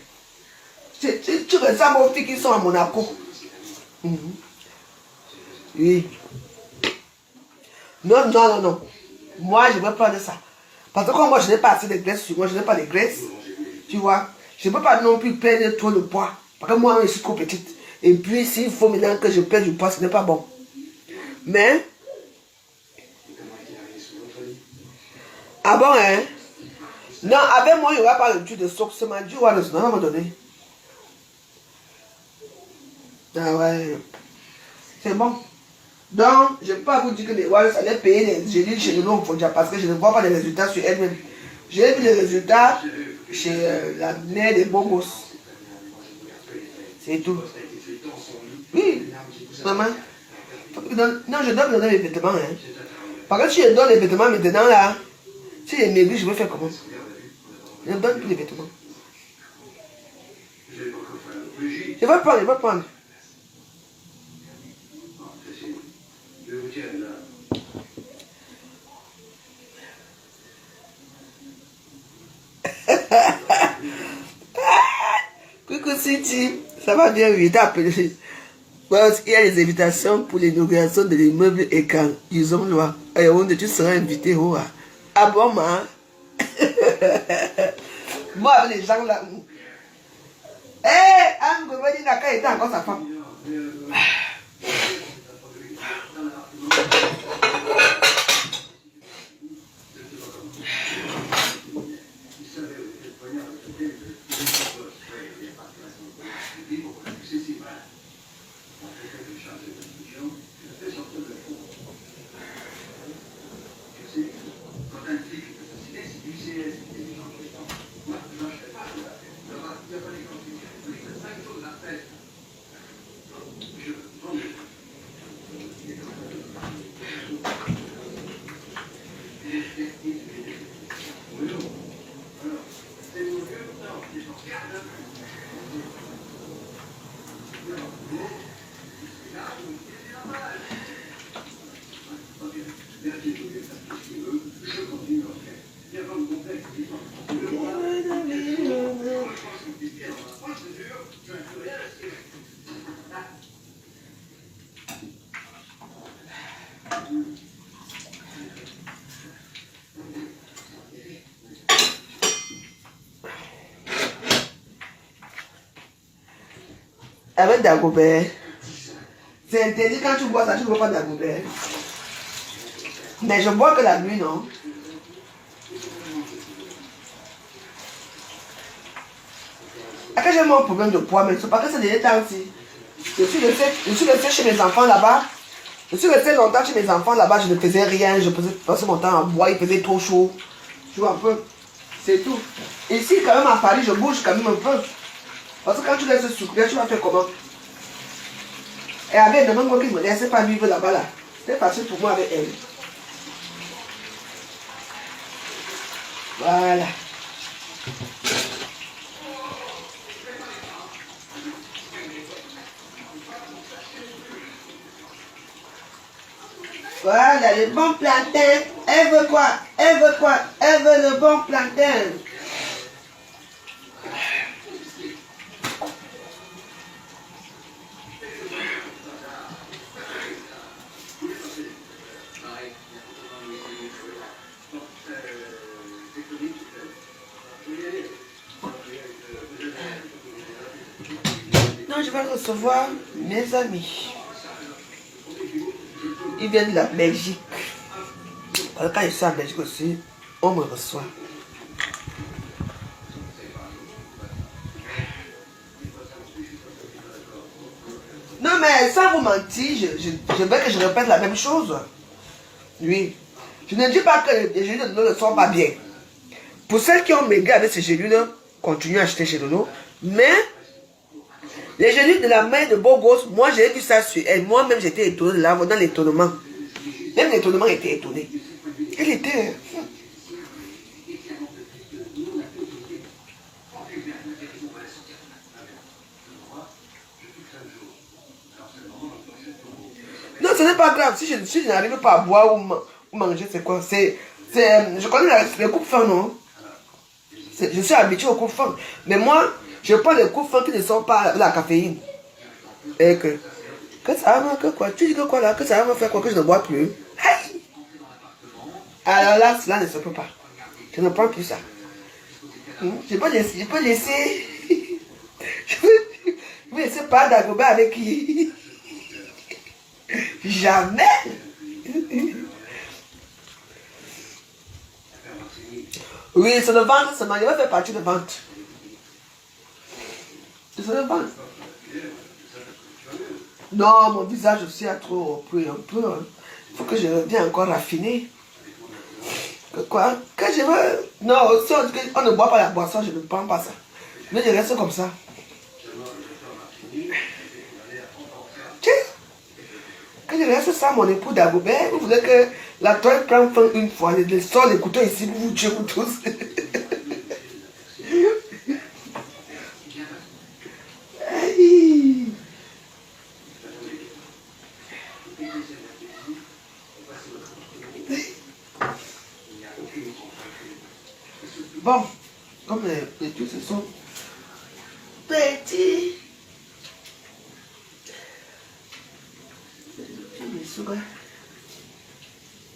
Tu ressembles aux filles qui sont à Monaco. Oui. Non, non, non, non. Moi, je ne veux pas de ça. Parce que comme moi, je n'ai pas assez de graisse sur moi, je n'ai pas de graisse. Tu vois, je ne peux pas non plus perdre trop le poids. Parce que moi, je suis trop petite. Et puis, s'il faut maintenant que je perde du poids, ce n'est pas bon. Mais... Ah bon, hein? Non, avec moi, il n'y aura pas le truc de soc. C'est ma Dieu, on va me donner. Ah ouais. C'est bon. Donc, je ne peux pas vous dire que les Wallace allaient payer les gélies chez nous parce que je ne vois pas les résultats sur elle-même. J'ai vu les résultats chez la mère des Bogos. C'est tout. Oui, maman. Non, je dois me donner les vêtements. Hein. Parce que si je donne les vêtements maintenant, là, si j'ai maigri, je vais faire comment? Je ne donne plus les vêtements. Je vais prendre, je vais prendre. Coucou City, ça va bien, oui, t'as appelé. Il y a les invitations pour l'inauguration de l'immeuble Ekan. Ils ont loi. Et on tu seras invité. Oh, ah bon, ma? Moi, avec les gens là. Eh, Anne Gouveni Naka était encore sa femme. Avec Dagobert. C'est interdit quand tu bois ça, tu ne bois pas Dagobert. Mais je bois que la nuit, non? Après, j'ai mon problème de poids, mais c'est pas que c'est des temps aussi. Je suis resté chez mes enfants là-bas. Je suis resté longtemps chez mes enfants là-bas, je ne faisais rien, je passais mon temps à boire, il faisait trop chaud. Tu vois un peu? C'est tout. Ici, quand même à Paris, je bouge quand même un peu. Parce que quand tu laisses souffrir, tu vas faire comment? Et avec demain, moi qui ne me laissais pas vivre là-bas, là. C'était facile pour moi avec elle. Voilà. Voilà, le bon plantain. Elle veut quoi? Elle veut quoi? Elle veut le bon plantain. Non, je vais recevoir mes amis. Ils viennent de la Belgique. Alors quand je suis en Belgique aussi, on me reçoit. Non, mais sans vous mentir, je veux que je répète la même chose. Oui. Je ne dis pas que les gélules de Nono ne sont pas bien. Pour celles qui ont maigri avec ces gélules, continuez à acheter chez Nono. Mais les gélules de la main de Bogos, moi j'ai vu ça sur elle. Moi-même j'étais étonnée de l'avoir dans l'étonnement. Même l'étonnement était étonné. Elle était... Non, ce n'est pas grave. Si je n'arrive pas à boire ou manger, c'est quoi? Je connais les coupes fins, non? Je suis habitué aux coupes fins. Mais moi, je prends les coupes fins qui ne sont pas la caféine. Et que ça va me faire quoi? Tu dis que quoi là? Que ça va me faire quoi? Que je ne bois plus? Hey! Alors là, cela ne se peut pas. Je ne prends plus ça. Je peux laisser... je peux laisser pas Dagobert avec qui? Jamais. Oui, c'est le ventre seulement. Il va faire partie du ventre. C'est le ventre. Non, mon visage aussi a trop pris un peu. Il faut que je revienne encore raffiner. Que quoi? Que je veux... Non, si on ne boit pas la boisson, je ne prends pas ça. Mais je reste comme ça. Que je reste ça, mon époux Dagobert. Vous voulez que la toile prenne fin une fois. Le sol, les couteaux ici, vous vous tuez tous. Bon, comme les trucs se sont petits.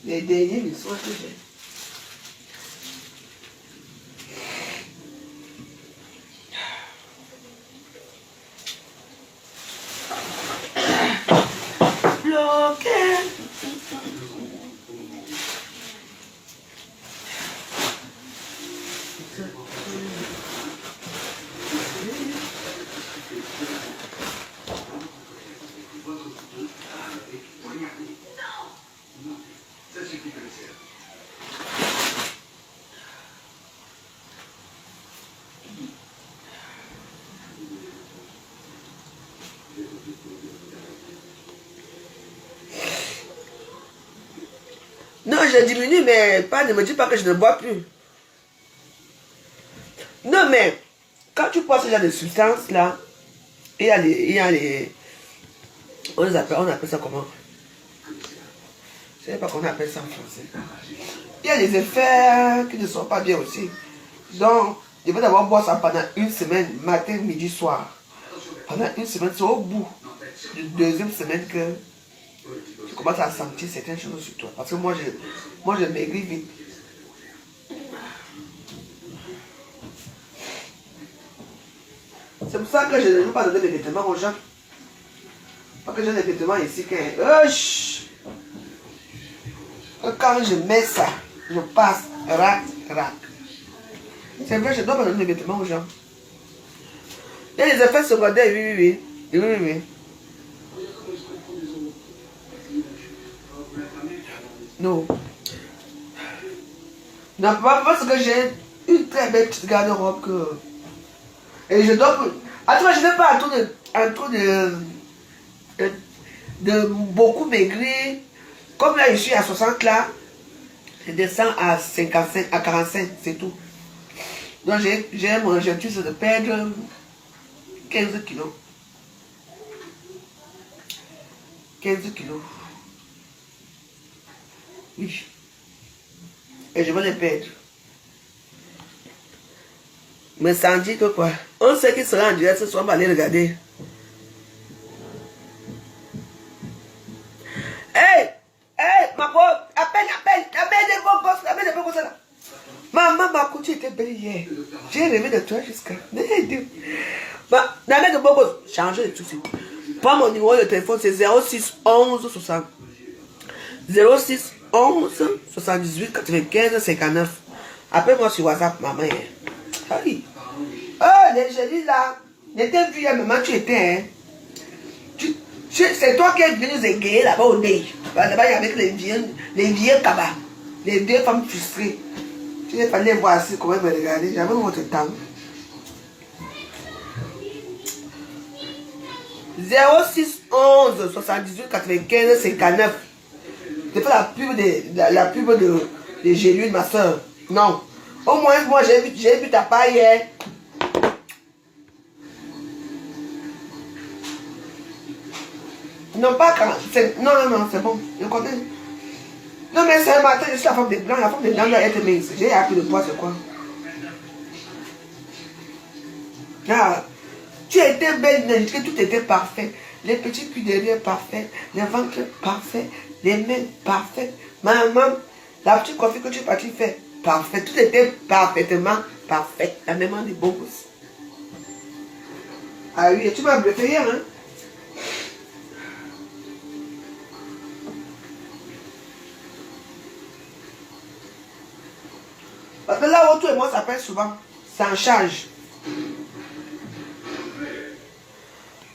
Les derniers missois que j'ai. Bloqué. Non, je diminue, mais pas, ne me dis pas que je ne bois plus. Non, mais quand tu prends ce genre de substances là, il y a les on appelle ça comment? Je ne sais pas comment on appelle ça en français. Il y a des effets qui ne sont pas bien aussi. Donc, je vais d'abord boire ça pendant une semaine, matin, midi, soir. Pendant une semaine, c'est au bout de la deuxième semaine que tu commences à sentir certaines choses sur toi. Parce que moi, je maigris vite. C'est pour ça que je ne veux pas donner mes vêtements aux gens. Parce que j'ai des vêtements ici que quand je mets ça, je passe rac. C'est vrai, je dois pas donner mes vêtements aux gens. Il y a des effets secondaires, oui. Non. Non, pas parce que j'ai une très belle petite garde-robe que... Et je dois... Ah, tu vois, je n'ai pas un trou de beaucoup maigrir. Comme là, je suis à 60 là, je descends à 55, à 45, c'est tout. Donc, j'ai un objectif de perdre 15 kilos. 15 kilos. Oui. Et je vais les perdre. Mais sans dire que quoi. On sait qu'il sera en direct ce soir, on va aller regarder. Hey, ma pauvre, appelle des beaux gosses là. Maman, ma couche était belle hier. J'ai rêvé de toi jusqu'à... N'amène de beaux gosses. Changez tout de suite. Prends mon numéro de téléphone, c'est 06 11 60. 06 11 78 95 59. Appelle-moi sur WhatsApp, maman. Aïe. Oh, les jolis là. N'étais vu à maman, tu étais. Hein. C'est toi qui es venu nous égayer là-bas au nez. Là-bas, il y avait les vieux cabas. Les deux femmes frustrées. Tu n'es pas les voir assis, comment me regarder. J'avais votre temps. 06 11 78 95 59. C'est pas la pub de Gélude, ma soeur. Non. Au moins, moi, j'ai vu ta paille hier. Non, pas quand. Non, c'est bon. Je connais. Non, mais c'est un matin, je suis la femme des blancs. La femme des blancs doit être mince. J'ai appris le poids, c'est quoi? Ah, tu étais belle, que tout était parfait. Les petits culs derrière parfaits, les ventres parfaits, les mains parfaites. Maman, la petite coiffure que tu es partie faire, parfait. Tout était parfaitement parfait. La mémoire des beaux gosses. Ah oui, et tu m'as bluffé hier, hein? Parce que là où toi et moi s'appelle souvent, ça en charge.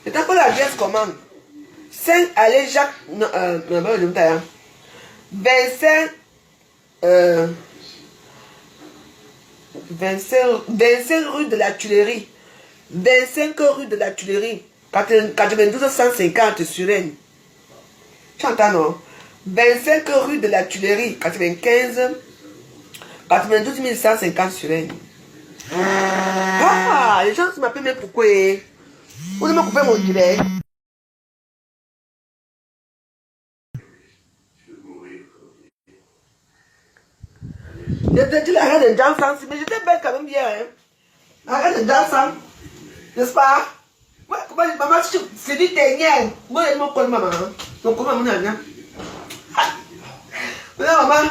C'est un peu la pièce commande. 5 allées Jacques. Non, 25 rue de la Tuilerie. 25 rue de la Tuilerie. 92 150 sur Rennes. Tu entends, non? 25 rue de la Tuilerie. 92 150 sur Rennes. Ah, les gens m'appellent, mais pourquoi? Vous ne me coupez mon direct. Je te dis arrête de danser, mais j'étais belle quand même bien. Hein? Arrête de danser, n'est-ce pas? Ouais, comment maman, c'est dit t'es niais. Moi, je m'en connais maman. Donc, comment mon ami? Mais maman,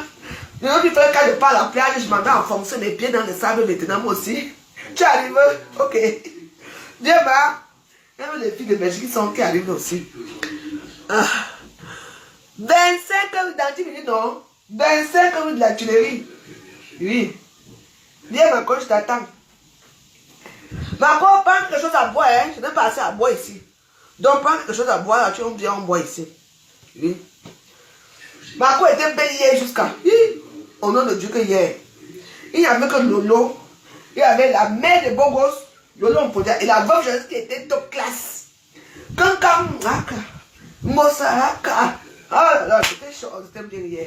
je n'ai plus fait quand je pars à la plage, je m'en vais enfoncer mes pieds dans le sable maintenant, moi aussi. Tu arrives? Ok. Dieu va. Même les filles de Belgique qui arrivent aussi. Ah. 25 ans dans 10 minutes, non? 25 ans de la Tuilerie. Oui. Viens, ma coach, je t'attends. Ma coach, prends quelque chose à boire, hein? Je n'ai pas assez à boire ici. Donc, prends quelque chose à boire, là, tu viens, on boit ici. Oui. Ma coach était belle hier jusqu'à. Au nom de Dieu que hier. Il n'y avait que Lolo. Il y avait la mère de Bogos. Lolo, on peut dire. Et la veuve qui était top classe. Kankam, Mossaraka. Ah là là, c'était chaud, c'était bien hier.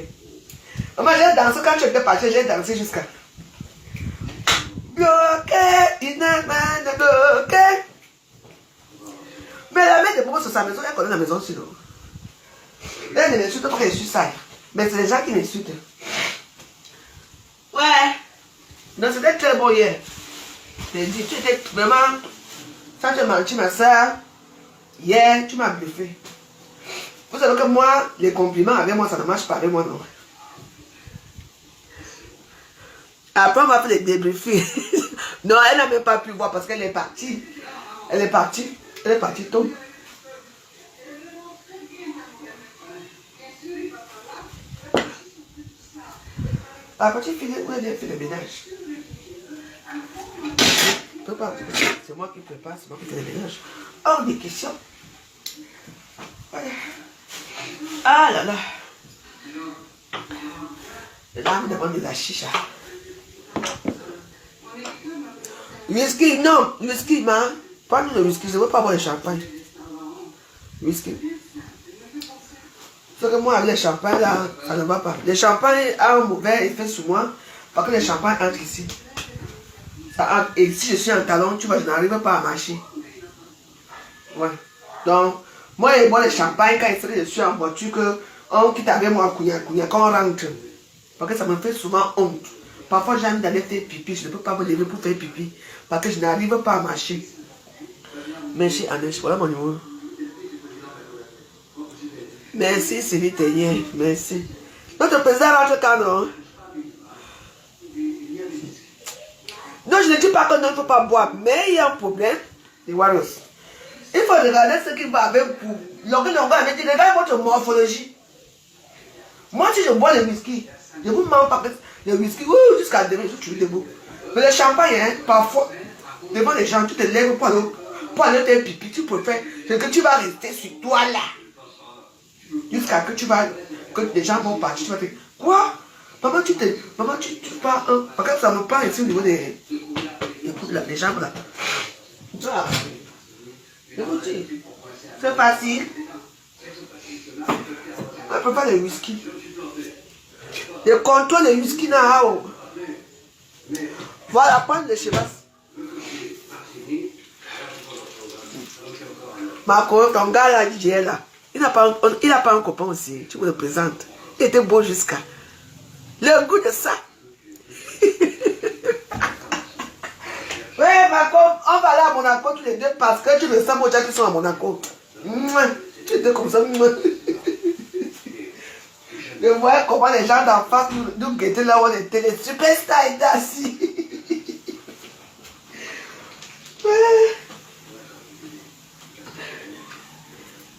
Moi, j'ai dansé quand tu étais parti, j'ai dansé jusqu'à. Bloqué, dynamite, bloqué. Mais la mère de Bobo sur sa maison, elle connaît la maison sur l'eau. Elle ne m'insulte pas qu'elle suit ça. Mais c'est les gens qui m'insultent. Ouais. Non, c'était très beau hier. J'ai dit, tu étais vraiment. Ça, tu as menti, ma soeur. Hier, tu m'as bluffé. Vous savez que moi, les compliments avec moi, ça ne marche pas avec moi, non. Après, on m'a fait les débriefings. Non, elle n'a même pas pu voir parce qu'elle est partie. Elle est partie. Elle est partie tôt. La petite fille, où elle a fait le ménage? C'est moi qui prépare, c'est moi qui fais le ménage. Hors des questions. Voilà. Ah là là. Les dames demandent de la chicha. Whisky, non, whisky, man. Pas-nous le whisky, je ne veux pas boire le champagne. Whisky. Sauf que moi, avec le champagne, là, ça ne va pas. Le champagne a un mauvais effet sur moi, parce que le champagne entre ici. Ça entre, et si je suis en talon, tu vois, je n'arrive pas à marcher. Ouais. Donc, moi, je bois le champagne quand il fait que je suis en voiture, qu'on quitte avec moi, quand on rentre. Parce que ça me fait souvent honte. Parfois, j'ai envie d'aller faire pipi, je ne peux pas me lever pour faire pipi, parce que je n'arrive pas à marcher. Merci, Anne, voilà mon numéro. Merci, Sylvie Ténier, merci. Notre président rentre quand non? Non, je ne dis pas qu'on ne faut pas boire, mais il y a un problème, les Warriors. Il faut regarder ce qui va avec vous. L'organe avait dit, regardez votre morphologie. Moi, si je bois le whisky, je vous mens pas que le whisky, jusqu'à demain, je suis debout. Mais le champagne, hein, parfois, devant les gens, tu te lèves pour aller faire pipi, tu préfères, c'est que tu vas rester sur toi là. Jusqu'à que que les gens vont partir, tu vas faire, quoi? Maman, tu pars, hein? Parce que ça me parle ici au niveau des jambes là. Ça, je vous dis, c'est facile. On ne peut pas le whisky. Le contrôle de whisky là, oh. Voilà, prendre le cheval. Marco, ton gars là, DJ là, il n'a pas un copain aussi, tu me le présentes. Il était beau jusqu'à. Le goût de ça. Ouais, Marco, on va aller à Monaco tous les deux parce que tu le sens, moi, qui sont à Monaco. Tu étais comme ça. Je voyais comment les gens d'en face nous guettaient là où on était, les superstars étaient assis.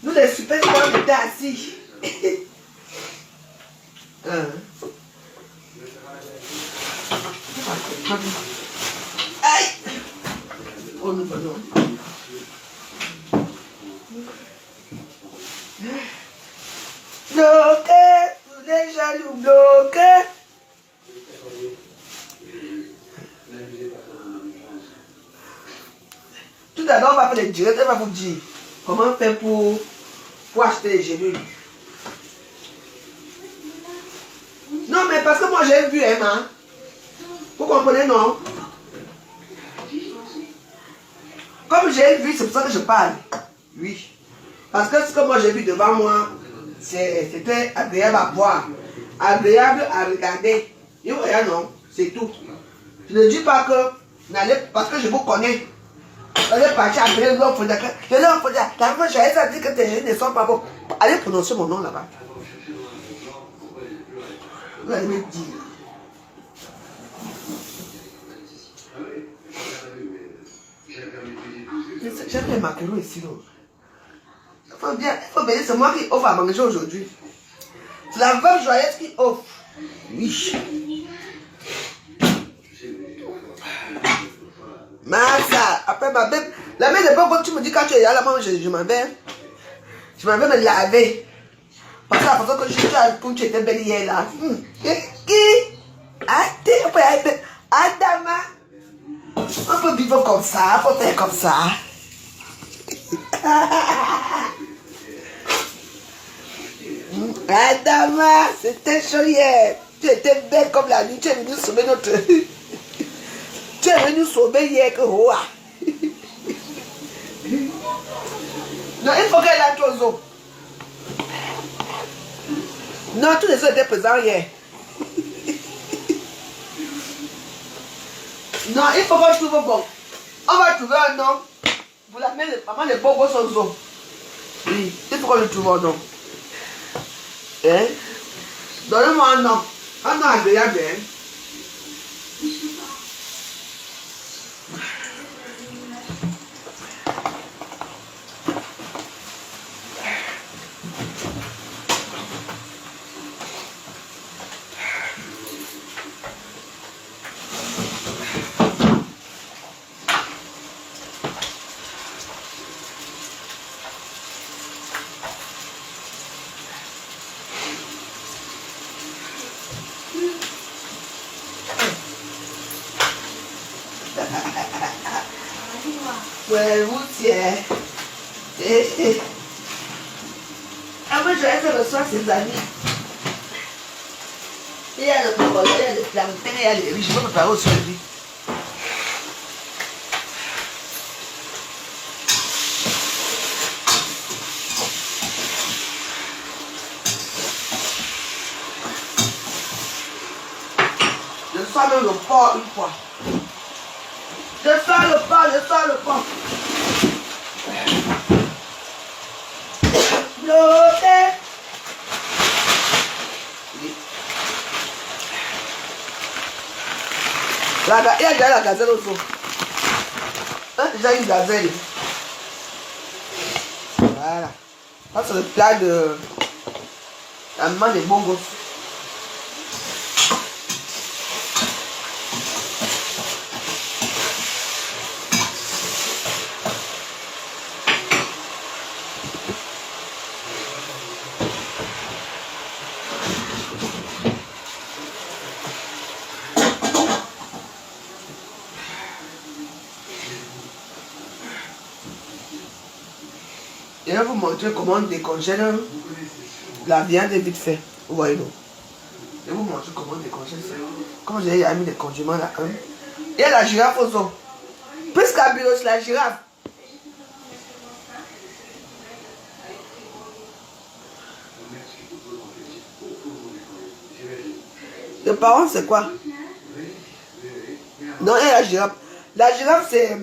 Nous, les superstars, on était assis. Aïe! Oh, nous venons. Bloqué, tous les jaloux bloqués. Tout à l'heure, on va faire les directs, elle va vous dire comment faire pour acheter les gélules. Non, mais parce que moi j'ai vu Emma. Vous comprenez, non? Comme j'ai vu, c'est pour ça que je parle. Oui. Parce que ce que moi j'ai vu devant moi, c'était agréable à voir, agréable à regarder. Et voilà, non, c'est tout. Je ne dis pas que, parce que je vous connais. Vous allez partir à l'offre d'accord. Je l'offre d'accord. J'allais ça dire que tes jeunes ne sont pas bons. Allez prononcer mon nom là-bas. Vous allez me dire. J'aime les macarons ici. Il faut bien, c'est moi qui offre à manger aujourd'hui. C'est la veuve joyeuse qui offre. Oui. Massa, après ma belle. La mère de quand tu me dis quand tu es là, moi je m'en vais. Je m'en vais me laver. Parce que la façon que quand tu étais belle hier là. Qui? Adama. On peut vivre comme ça, on peut faire comme ça. Adama, c'était chaud hier. Tu étais belle comme la nuit. Tu es venu sauver notre... Tu es venu sauver hier que Roa. Non, il faut qu'elle entre aux eaux. Non, tous les autres étaient présents hier. Non, il faut qu'on trouve bon. On va trouver un nom. Pour la mettre maman les bobos aux eaux. Oui, il faut qu'on le trouve un nom. Hein? Donnez-moi un nom. Un nom agréable. Hein? Ouais, vous tiens. Ah, moi, je vais faire le soir ses amis. Il y a le cocolet, il y a le plantain, il y a les riches. Je vais préparer aussi le riz. Je sors même le porc une fois. Je sors le porc, je sors le porc. Il y a déjà la gazelle au fond. Hein, déjà une gazelle. Voilà. Ça c'est le plat de la maman des bongos. Je vais vous montrer comment on décongèle la viande vite fait. Vous voyez, non? Je vais vous montrer comment on décongèle ça. Comme j'ai mis des condiments là. Hein. Il y a la girafe aux os. Plus qu'à bureau, c'est la girafe. Les parents, c'est quoi? Non, il y a la girafe. La girafe, c'est...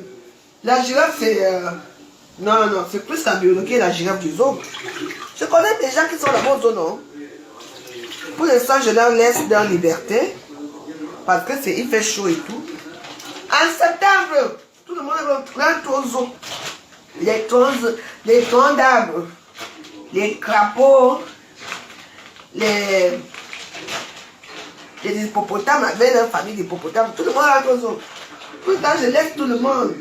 La girafe, c'est... Non, non, c'est plus qu'en biologie la girafe du zoo. Je connais des gens qui sont là-bas au zoo, non? Pour l'instant, je leur laisse leur liberté. Parce que il fait chaud et tout. En septembre, tout le monde rentre au zoo. Les troncs d'arbres, les crapauds, les hippopotames avec leur famille d'hippopotames. Tout le monde rentre au zoo. Pourtant, je laisse tout le monde.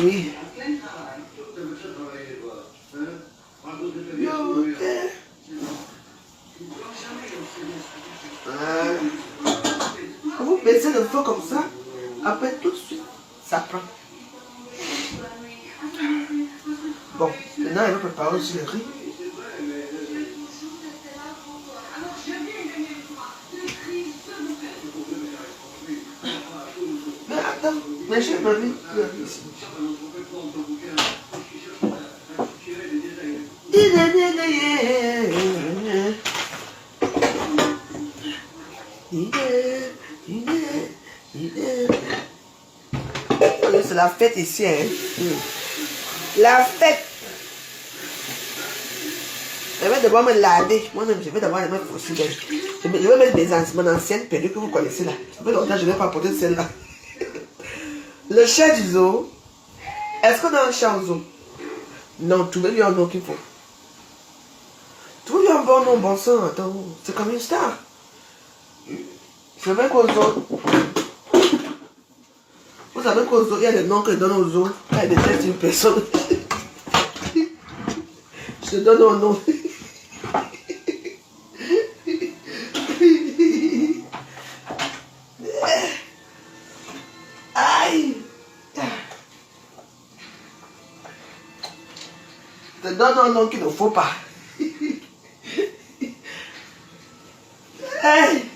Oui. Vous baissez le feu comme ça, après tout de suite, ça prend. Bon, maintenant elle va préparer aussi le riz. Mais attends, mais j'ai ma vie ici. C'est la fête ici, hein. La fête. Je vais devoir me laver. Moi-même, je vais devoir me mettre aussi. Je vais mettre mon ancienne perruque que vous connaissez là. Ça fait longtemps que je ne vais pas porter celle-là. Le chat du zoo. Est-ce qu'on a un chat au zoo? Non, trouvez-lui un nom qu'il faut. Trouvez-lui un bon nom, bon sang. Attends, c'est comme une star. C'est vrai qu'au zoo. Vous savez qu'au zoo, il y a des noms que je donne aux zoo. Quand il déteste une personne. Je te donne un nom. Aïe! Je te donne un nom qu'il ne faut pas. Hey.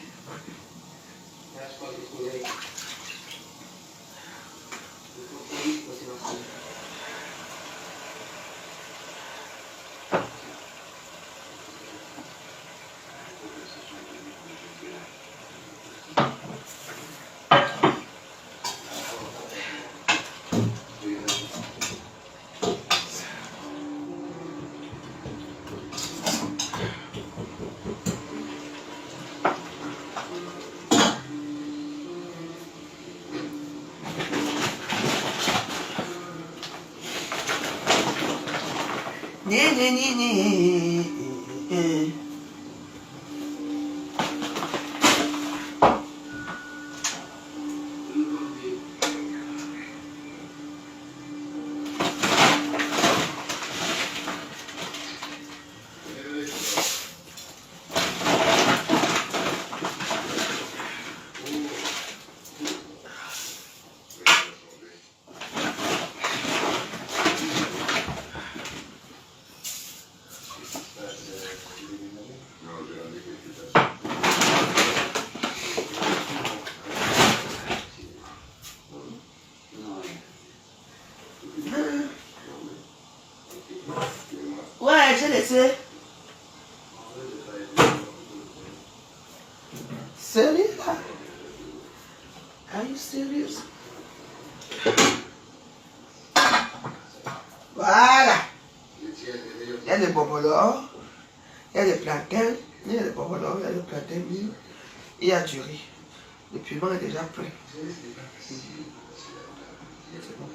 Ouais, j'ai laissé. Sérieux là? Are you serious? Voilà. Il y a des bobolors, il y a des plantains, il y a des bobolors, il y a des plantains mûrs, il y a du riz. Le piment est déjà prêt. C'est bon.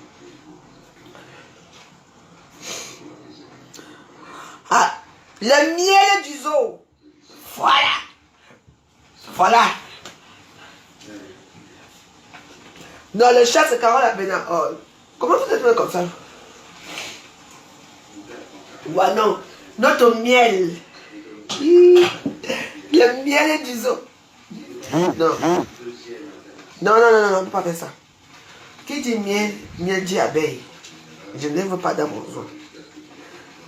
Ah, le miel du zoo. Voilà. Voilà. Non, le chat, c'est Carole Abena. Oh. Comment vous êtes comme ça? Ouais, non. Notre miel. Le miel du zoo. Non. Non, non, non, non, non, on ne peut pas faire ça. Qui dit miel, miel dit abeille. Je ne veux pas dans mon zoo.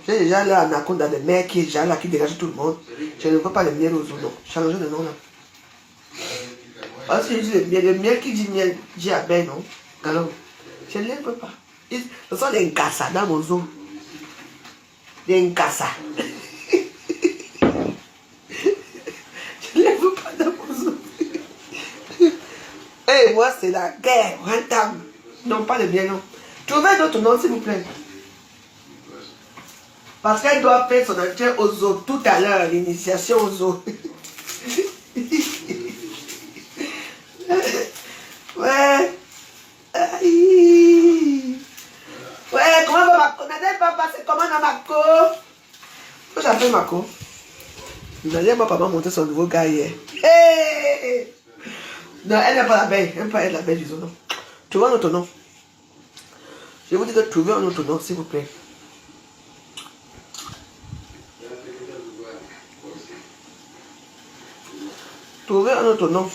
J'ai déjà là un anaconda de mer qui est déjà là, qui dégage tout le monde. Je ne veux pas le miel aux zoo, non. Changez de nom là. Parce que je dis le miel qui dit miel dit abeille, non. Alors, je ne les veux pas. Ce sont des nkassa dans mon zoo. Des nkassa. Je ne les veux pas dans mon zoo. Et moi, c'est la guerre, rentable. Non, pas le miel, non. Trouvez d'autres noms, s'il vous plaît. Parce qu'elle doit faire son entrée au zoo tout à l'heure, l'initiation au zoo. Ouais. Aïe. Ouais, comment va Mako? N'allez pas passer comment à Mako? Moi j'appelle Mako. N'allez pas pas monter son nouveau gars hier. Hey. Non, elle n'est pas l'abeille. Elle n'est pas être l'abeille du zoo, non. Trouvez un autre nom. Je vous dis de trouver un autre nom, s'il vous plaît. Trouvez un autre nom.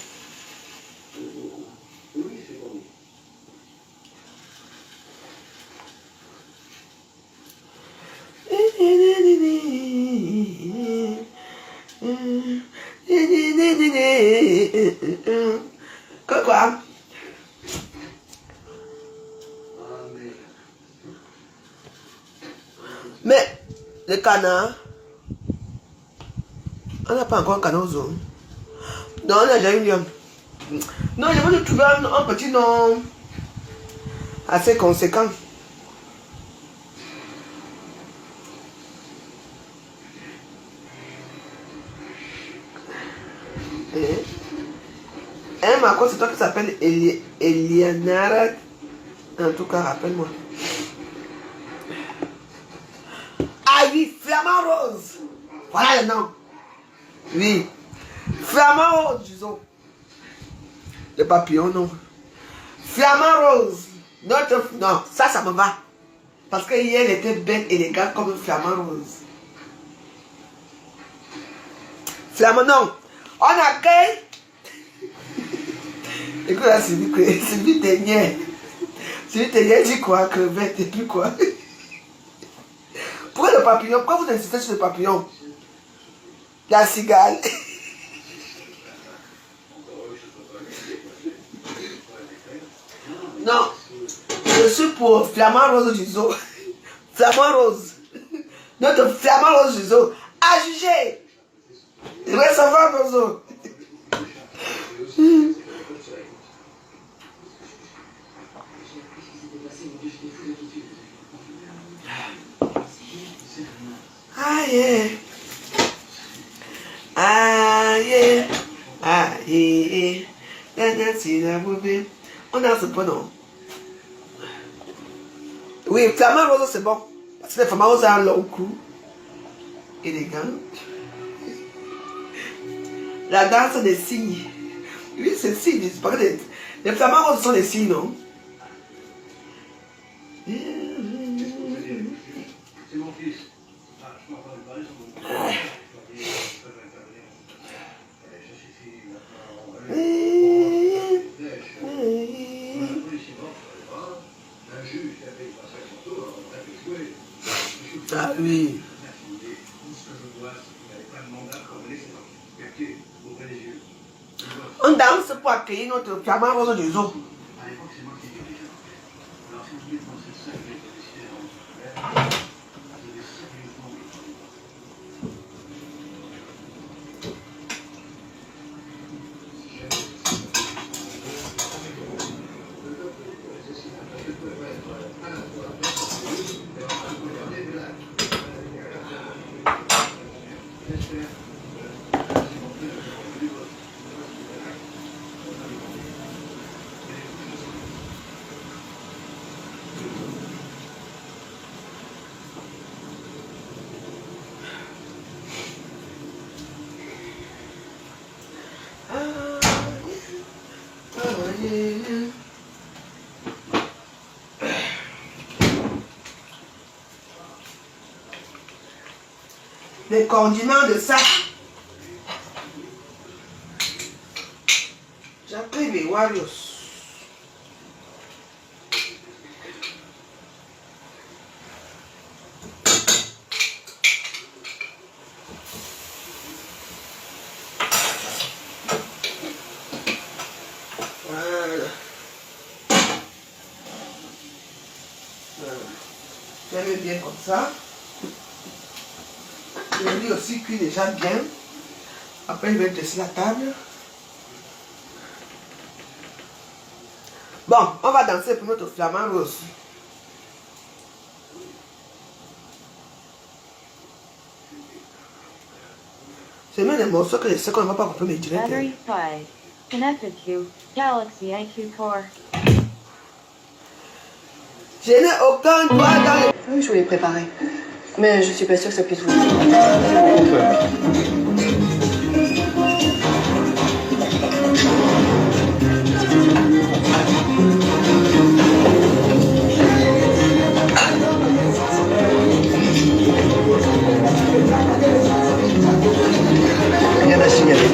Quoi? Mais le canard, on n'a pas encore un canard au zoo. Non, on a déjà une lion. Non, je veux trouver un petit nom assez conséquent. Marco, c'est toi qui s'appelle Elianara. En tout cas, rappelle-moi. Ah oui, Flamant Rose. Voilà le nom. Oui. Flamant Rose, disons. Le papillon, non. Flamant Rose. Non, ça me va. Parce que hier, elle était belle, élégante comme un flamant rose. Flamant, non. On accueille. Écoute là, c'est lui dernier. C'est lui dernier, dit quoi? Crevette et puis quoi? Pourquoi le papillon? Pourquoi vous insistez sur le papillon? La cigale. Je suis pour Flamand Rose du Zoo. Flamand Rose. Notre Flamand Rose du Zoo. À juger. Recevoir nos os. Aïe. Aïe. Aïe. On a ce pronom. Oui, Flamand Rose, c'est bon. Parce que les Flamand Rose ont un long cou. Élégant. La danse des signes. Oui, c'est signes. Les Flamands Roses sont des signes, non? Ah oui. On danse pour accueillir notre Flamand Rose du Zoo. Les condiments de ça. J'appelle mes Warriors. Voilà. J'aime bien comme ça. Le riz aussi cuit déjà bien. Après, je vais dresser la table. Bon, on va danser pour notre Flamand Rose. C'est même des morceaux que je sais qu'on ne va pas comprendre les directs. Battery 5. Connected to Galaxy IQ Core. Je n'ai aucun doigt dans le... Oui, je voulais préparer. Mais je suis pas sûre que ça puisse vous Rien à signaler.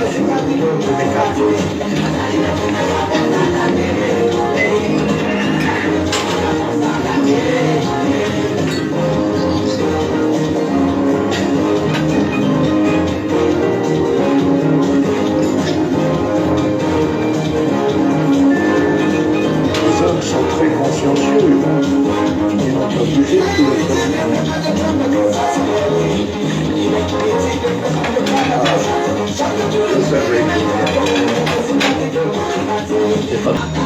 Les hommes sont très consciencieux. Ils n'ont pas bougé tout le temps. C'est pas